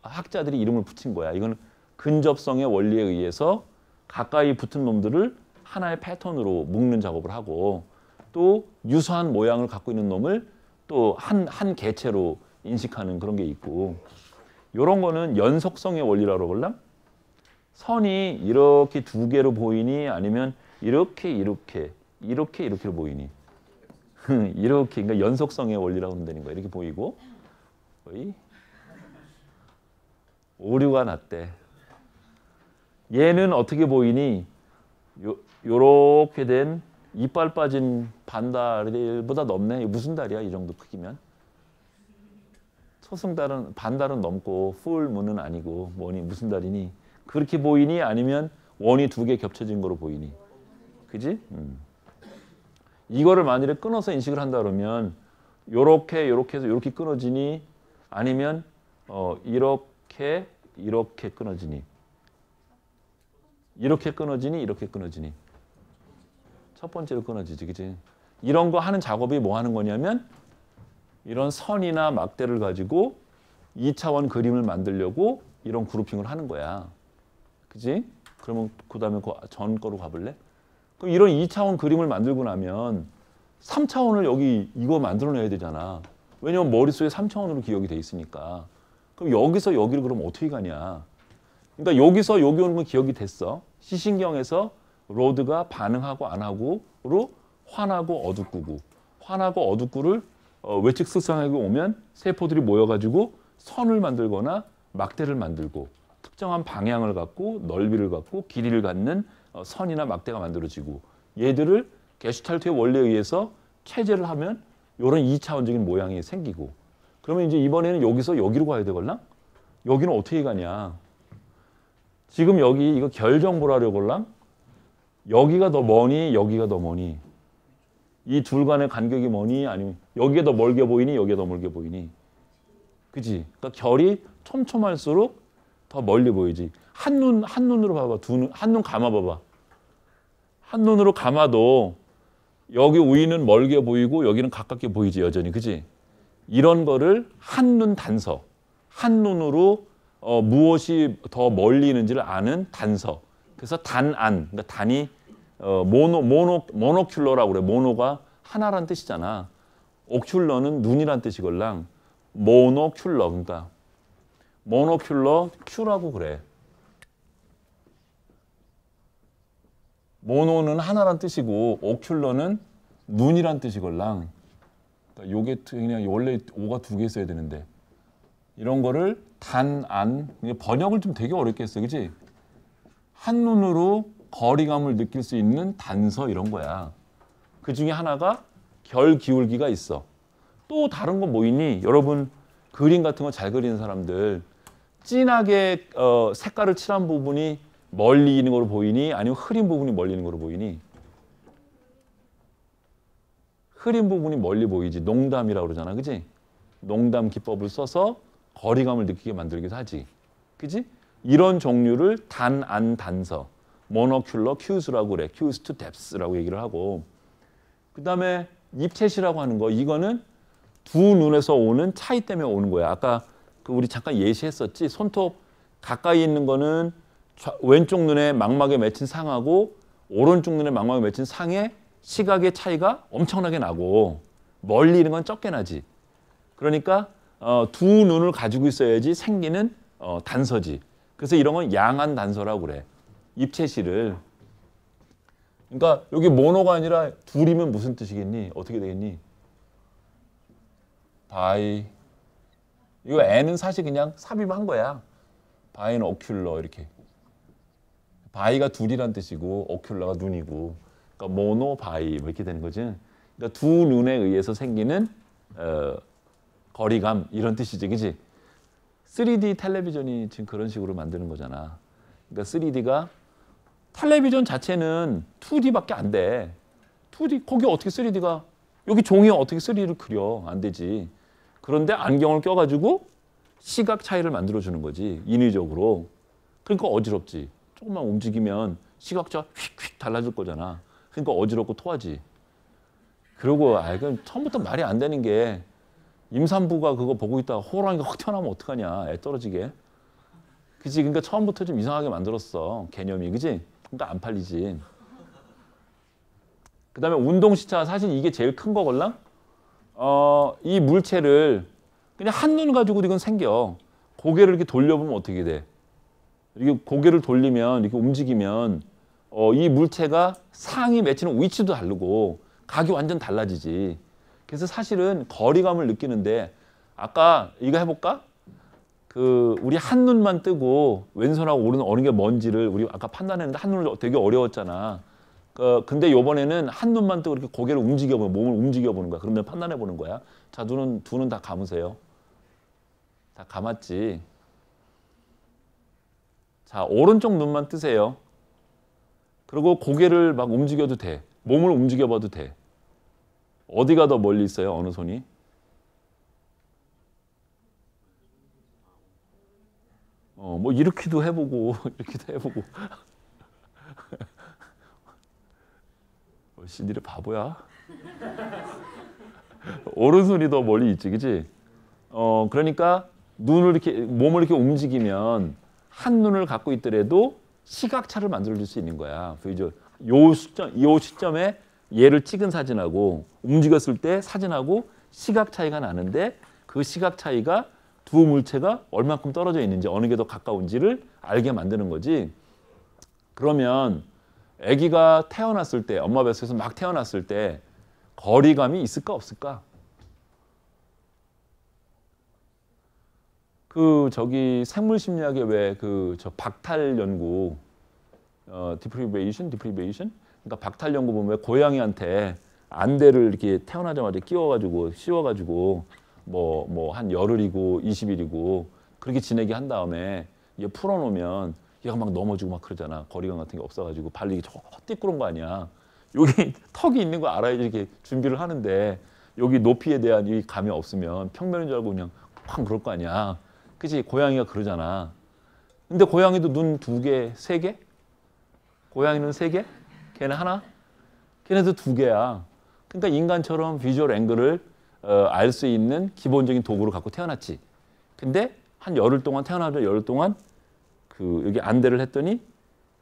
학자들이 이름을 붙인 거야. 이건 근접성의 원리에 의해서 가까이 붙은 놈들을 하나의 패턴으로 묶는 작업을 하고 또 유사한 모양을 갖고 있는 놈을 또 한 개체로 인식하는 그런 게 있고 이런 거는 연속성의 원리라고 그러나? 선이 이렇게 두 개로 보이니 아니면 이렇게 보이니? 이렇게 그러니까 연속성의 원리라고 하면 되는 거야. 이렇게 보이고 거의 오류가 났대. 얘는 어떻게 보이니? 요렇게 된 이빨 빠진 반달보다 넘네. 무슨 달이야? 이 정도 크기면. 초승달은 반달은 넘고 풀문은 아니고 뭐니 무슨 달이니? 그렇게 보이니? 아니면 원이 두 개 겹쳐진 거로 보이니? 그지? 이거를 만일에 끊어서 인식을 한다 그러면 요렇게 해서 요렇게 끊어지니? 아니면 이렇게 끊어지니? 이렇게 끊어지니? 첫 번째로 끊어지지, 그지? 이런 거 하는 작업이 뭐 하는 거냐면 이런 선이나 막대를 가지고 2차원 그림을 만들려고 이런 그룹핑을 하는 거야. 그지? 그러면 그 다음에 그 전 거로 가볼래? 그럼 이런 2차원 그림을 만들고 나면 3차원을 여기 이거 만들어내야 되잖아. 왜냐면 머릿속에 3차원으로 기억이 돼 있으니까. 그럼 여기서 여기를 그럼 어떻게 가냐? 그러니까 여기서 여기 오는 건 기억이 됐어. 시신경에서 로드가 반응하고 안 하고로 환하고 어둡구고 환하고 어둡구를 외측 스상에게 오면 세포들이 모여가지고 선을 만들거나 막대를 만들고 특정한 방향을 갖고 넓이를 갖고 길이를 갖는 선이나 막대가 만들어지고 얘들을 게슈탈트의 원리에 의해서 체제를 하면 이런 2차원적인 모양이 생기고 그러면 이제 이번에는 여기서 여기로 가야 되걸랑? 여기는 어떻게 가냐? 지금 여기 이거 결정보라 하려걸랑? 여기가 더 머니, 여기가 더 머니. 이 둘 간의 간격이 머니, 아니면 여기가 더 멀게 보이니, 여기가 더 멀게 보이니. 그지? 그러니까 결이 촘촘할수록 더 멀리 보이지. 한눈으로 봐봐. 한눈 감아봐봐. 한눈으로 감아도 여기 위는 멀게 보이고 여기는 가깝게 보이지, 여전히. 그지? 이런 거를 한눈 단서. 한눈으로 무엇이 더 멀리 있는지를 아는 단서. 그래서 단안. 그러니까 단이 모노큘러라고 그래. 모노가 하나란 뜻이잖아. 오큘러는 눈이란 뜻이걸랑. 모노큘러. 그러니까 모노큘러 큐라고 그래. 모노는 하나란 뜻이고 오큘러는 눈이란 뜻이걸랑. 그러니까 요게 그냥 원래 오가 두 개 있어야 되는데 이런 거를 단안 번역을 좀 되게 어렵게 했어. 그치? 한눈으로 거리감을 느낄 수 있는 단서 이런 거야. 그 중에 하나가 결 기울기가 있어. 또 다른 건 뭐 있니? 여러분 그림 같은 거 잘 그리는 사람들 진하게 색깔을 칠한 부분이 멀리 있는 거로 보이니? 아니면 흐린 부분이 멀리 있는 거로 보이니? 흐린 부분이 멀리 보이지. 농담이라고 그러잖아. 그지? 농담 기법을 써서 거리감을 느끼게 만들기도 하지. 그지? 이런 종류를 단, 안, 단서. 모노큘러 큐즈라고 그래. 큐즈 투 뎁스라고 얘기를 하고. 그 다음에 입체시라고 하는 거. 이거는 두 눈에서 오는 차이 때문에 오는 거야. 아까 우리 잠깐 예시했었지. 손톱 가까이 있는 거는 왼쪽 눈에 망막에 맺힌 상하고 오른쪽 눈에 망막에 맺힌 상의 시각의 차이가 엄청나게 나고 멀리 있는 건 적게 나지. 그러니까 두 눈을 가지고 있어야지 생기는 단서지. 그래서 이런 건 양한 단서라고 그래. 입체시를. 그러니까 여기 모노가 아니라 둘이면 무슨 뜻이겠니? 어떻게 되겠니? 바이. 이거 N은 사실 그냥 삽입한 거야. 바이는 오큘러 이렇게. 바이가 둘이란 뜻이고 오큘러가 눈이고. 그러니까 모노 바이 뭐 이렇게 되는 거지. 그러니까 두 눈에 의해서 생기는 거리감 이런 뜻이지, 그지? 3D 텔레비전이 지금 그런 식으로 만드는 거잖아. 그러니까 3D가 텔레비전 자체는 2D밖에 안 돼. 2D 거기 어떻게 3D가 여기 종이에 어떻게 3D를 그려? 안 되지. 그런데 안경을 껴가지고 시각 차이를 만들어주는 거지. 인위적으로. 그러니까 어지럽지. 조금만 움직이면 시각차 휙휙 달라질 거잖아. 그러니까 어지럽고 토하지. 그리고 그럼 처음부터 말이 안 되는 게 임산부가 그거 보고 있다가 호랑이가 확 튀어나오면 어떡하냐. 애 떨어지게. 그치? 그러니까 처음부터 좀 이상하게 만들었어. 개념이. 그치? 그러니까 안 팔리지. 그 다음에 운동시차. 사실 이게 제일 큰 거걸랑? 이 물체를 그냥 한눈 가지고도 이건 생겨. 고개를 이렇게 돌려보면 어떻게 돼? 이렇게 고개를 돌리면 이렇게 움직이면 이 물체가 상이 맺히는 위치도 다르고 각이 완전 달라지지. 그래서 사실은 거리감을 느끼는데 아까 이거 해볼까? 우리 한눈만 뜨고 왼손하고 오른 어느 게 뭔지를 우리 아까 판단했는데 한눈을 되게 어려웠잖아. 근데 이번에는 한눈만 뜨고 이렇게 고개를 움직여보는 몸을 움직여보는 거야. 그러면 판단해보는 거야. 자, 두 눈 다 감으세요. 다 감았지. 자, 오른쪽 눈만 뜨세요. 그리고 고개를 막 움직여도 돼. 몸을 움직여봐도 돼. 어디가 더 멀리 있어요? 어느 손이? 뭐 이렇게도 해보고 이렇게도 해보고. 니네 바보야? 오른손이 더 멀리 있지, 그치? 그러니까 눈을 이렇게 몸을 이렇게 움직이면 한 눈을 갖고 있더라도 시각차를 만들어줄 수 있는 거야. 요 시점에 얘를 찍은 사진하고 움직였을 때 사진하고 시각 차이가 나는데 그 시각 차이가 두 물체가 얼만큼 떨어져 있는지 어느 게 더 가까운지를 알게 만드는 거지. 그러면 아기가 태어났을 때 엄마 뱃속에서 막 태어났을 때 거리감이 있을까 없을까? 저기 생물심리학에 왜 저 박탈 연구 디프리베이션 그러니까 박탈 연구 보면 왜 고양이한테 안대를 이렇게 태어나자마자 끼워가지고 씌워가지고 뭐 한 열흘이고 20일이고 그렇게 지내게 한 다음에 얘 풀어놓으면 얘가 막 넘어지고 막 그러잖아. 거리감 같은 게 없어가지고 발리기 저 띠꾸런 거 아니야. 여기 턱이 있는 거 알아야지 이렇게 준비를 하는데 여기 높이에 대한 이 감이 없으면 평면인 줄 알고 그냥 팡 그럴 거 아니야. 그치? 고양이가 그러잖아. 근데 고양이도 눈 2개, 3개? 고양이는 3개? 걔는 하나? 걔네도 2개야. 그러니까 인간처럼 비주얼 앵글을 알 수 있는 기본적인 도구를 갖고 태어났지. 근데 한 열흘 동안 태어나서 열흘 동안 여기 안대를 했더니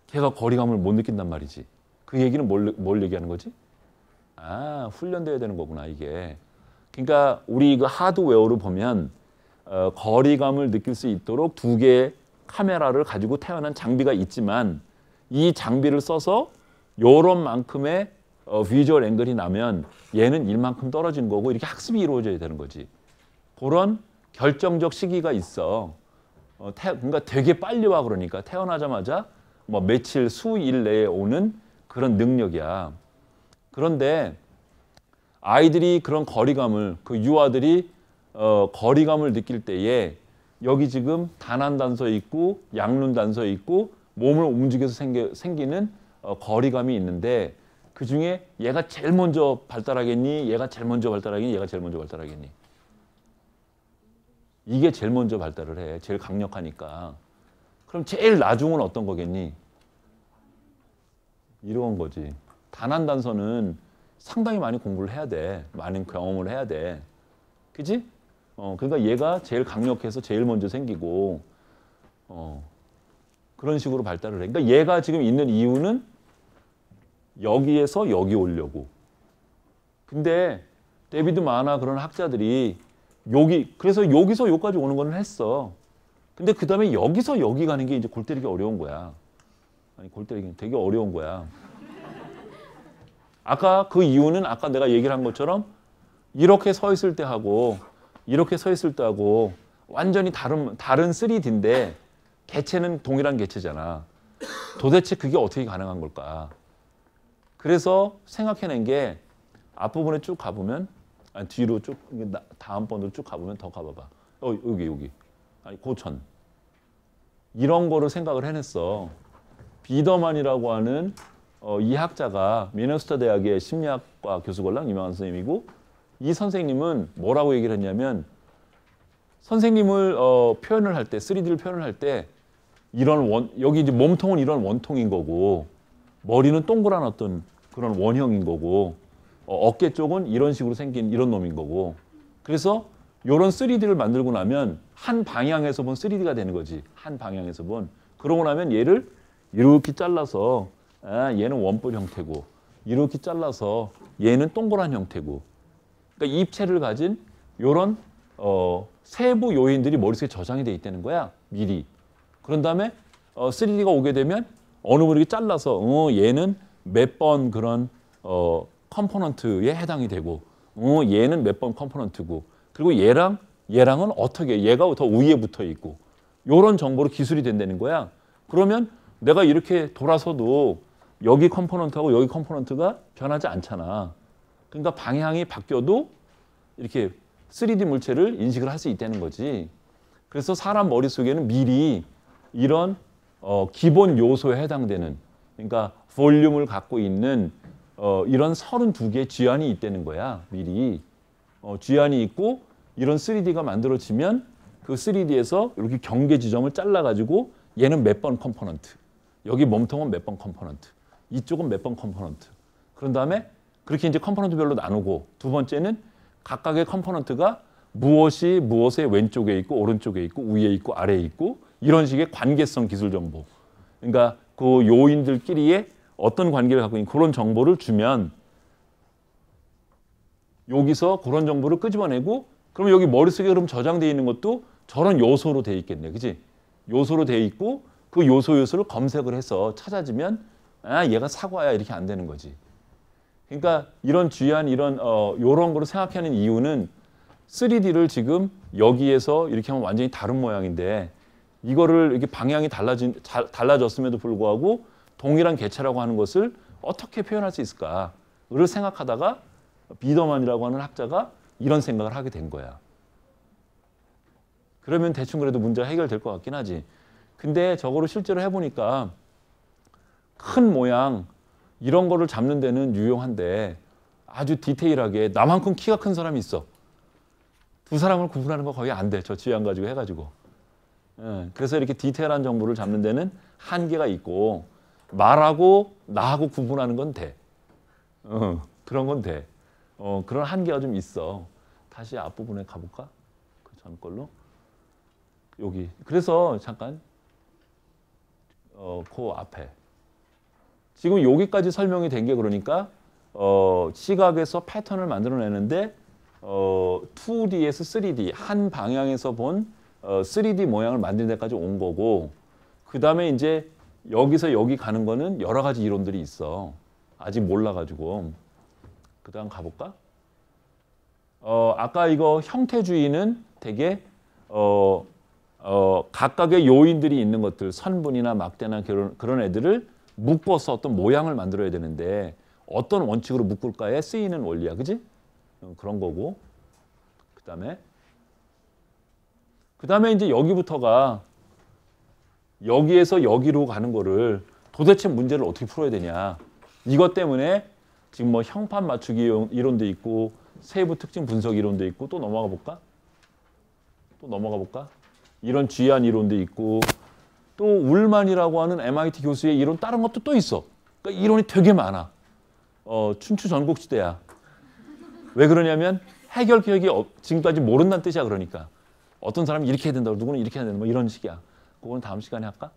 걔가 거리감을 못 느낀단 말이지. 그 얘기는 뭘 얘기하는 거지? 훈련돼야 되는 거구나, 이게. 그러니까 우리 이거 하드웨어로 보면 거리감을 느낄 수 있도록 2개의 카메라를 가지고 태어난 장비가 있지만 이 장비를 써서 요런 만큼의 비주얼 앵글이 나면 얘는 일만큼 떨어진 거고 이렇게 학습이 이루어져야 되는 거지. 그런 결정적 시기가 있어. 그러니까 되게 빨리 와. 그러니까 태어나자마자 뭐 며칠, 수일 내에 오는 그런 능력이야. 그런데 아이들이 그런 거리감을, 그 유아들이 거리감을 느낄 때에 여기 지금 단한단서 있고 양륜단서 있고 몸을 움직여서 생기는 거리감이 있는데 그 중에 얘가 제일 먼저 발달하겠니? 얘가 제일 먼저 발달하겠니? 얘가 제일 먼저 발달하겠니? 이게 제일 먼저 발달을 해. 제일 강력하니까. 그럼 제일 나중은 어떤 거겠니? 이런 거지. 단한단서는 상당히 많이 공부를 해야 돼. 많은 경험을 해야 돼. 그지? 그러니까 얘가 제일 강력해서 제일 먼저 생기고 그런 식으로 발달을 해. 그러니까 얘가 지금 있는 이유는 여기에서 여기 오려고. 근데 데비드 마나 그런 학자들이 그래서 여기서 여기까지 오는 거는 했어. 근데 그 다음에 여기서 여기 가는 게 이제 골 때리기 어려운 거야. 아니, 골 때리기 되게 어려운 거야. 아까 그 이유는 아까 내가 얘기를 한 것처럼 이렇게 서 있을 때 하고 이렇게 서 있을 때 하고 완전히 다른 3D인데 개체는 동일한 개체잖아. 도대체 그게 어떻게 가능한 걸까? 그래서 생각해낸 게 앞부분에 쭉 가보면 아니, 뒤로 쭉 다음번으로 쭉 가보면 더 가봐봐. 여기 아니 고천 이런 거를 생각을 해냈어. 비더만이라고 하는 이 학자가 미네소타 대학의 심리학과 교수걸랑 유명한 선생님이고 이 선생님은 뭐라고 얘기를 했냐면 선생님을 표현을 할 때 3D를 표현을 할 때 이런 여기 이제 몸통은 이런 원통인 거고 머리는 동그란 어떤 그런 원형인 거고 어깨 쪽은 이런 식으로 생긴 이런 놈인 거고 그래서 이런 3D를 만들고 나면 한 방향에서 본 3D가 되는 거지. 한 방향에서 본. 그러고 나면 얘를 이렇게 잘라서 얘는 원뿔 형태고 이렇게 잘라서 얘는 동그란 형태고 그러니까 입체를 가진 이런 세부 요인들이 머릿속에 저장이 돼 있다는 거야. 미리. 그런 다음에 3D가 오게 되면 어느 분이 잘라서 얘는 몇 번 그런 컴포넌트에 해당이 되고 얘는 몇 번 컴포넌트고 그리고 얘랑은 어떻게 얘가 더 위에 붙어 있고 이런 정보로 기술이 된다는 거야. 그러면 내가 이렇게 돌아서도 여기 컴포넌트하고 여기 컴포넌트가 변하지 않잖아. 그러니까 방향이 바뀌어도 이렇게 3D 물체를 인식을 할 수 있다는 거지. 그래서 사람 머릿속에는 미리 이런 기본 요소에 해당되는 그러니까 볼륨을 갖고 있는 이런 32개의 쥐안이 있다는 거야. 미리. 쥐안이 있고 이런 3D가 만들어지면 그 3D에서 이렇게 경계 지점을 잘라가지고 얘는 몇 번 컴포넌트. 여기 몸통은 몇 번 컴포넌트. 이쪽은 몇 번 컴포넌트. 그런 다음에 그렇게 이제 컴포넌트별로 나누고 두 번째는 각각의 컴포넌트가 무엇의 왼쪽에 있고 오른쪽에 있고 위에 있고 아래에 있고 이런 식의 관계성 기술 정보. 그러니까 그 요인들끼리의 어떤 관계를 갖고 있는 그런 정보를 주면 여기서 그런 정보를 끄집어내고 그러면 여기 머릿속에 그럼 저장되어 있는 것도 저런 요소로 되어 있겠네. 그치? 요소로 되어 있고 그 요소를 검색을 해서 찾아주면 얘가 사과야 이렇게 안 되는 거지. 그러니까 이런 쥐안 이런 거를 생각하는 이유는 3D를 지금 여기에서 이렇게 하면 완전히 다른 모양인데 이거를 이렇게 방향이 달라졌음에도 불구하고 동일한 개체라고 하는 것을 어떻게 표현할 수 있을까를 생각하다가 비더만이라고 하는 학자가 이런 생각을 하게 된 거야. 그러면 대충 그래도 문제가 해결될 것 같긴 하지. 근데 저거를 실제로 해보니까 큰 모양 이런 거를 잡는 데는 유용한데 아주 디테일하게 나만큼 키가 큰 사람이 있어. 두 사람을 구분하는 거 거의 안 돼. 저 지휘한 가지고 해가지고. 그래서 이렇게 디테일한 정보를 잡는 데는 한계가 있고 말하고 나하고 구분하는 건 돼. 그런 건 돼. 그런 한계가 좀 있어. 다시 앞부분에 가볼까? 그 전 걸로. 여기. 그래서 잠깐 그 앞에. 지금 여기까지 설명이 된 게 그러니까 시각에서 패턴을 만들어내는데 2D에서 3D 한 방향에서 본 3D 모양을 만드는 데까지 온 거고 그 다음에 이제 여기서 여기 가는 거는 여러 가지 이론들이 있어. 아직 몰라가지고. 그 다음 가볼까? 아까 이거 형태주의는 되게 각각의 요인들이 있는 것들, 선분이나 막대나 그런 애들을 묶어서 어떤 모양을 만들어야 되는데 어떤 원칙으로 묶을까에 쓰이는 원리야, 그지? 그런 거고. 그다음에 이제 여기부터가 여기에서 여기로 가는 거를 도대체 문제를 어떻게 풀어야 되냐. 이것 때문에 지금 뭐 형판 맞추기 이론도 있고 세부 특징 분석 이론도 있고 또 넘어가 볼까? 이런 쥐안 이론도 있고 또 울만이라고 하는 MIT 교수의 이론 다른 것도 또 있어. 그러니까 이론이 되게 많아. 춘추 전국시대야. 왜 그러냐면 해결책이 지금까지 모른다는 뜻이야. 그러니까 어떤 사람이 이렇게 해야 된다고 누구는 이렇게 해야 된다 뭐 이런 식이야. 그건 다음 시간에 할까?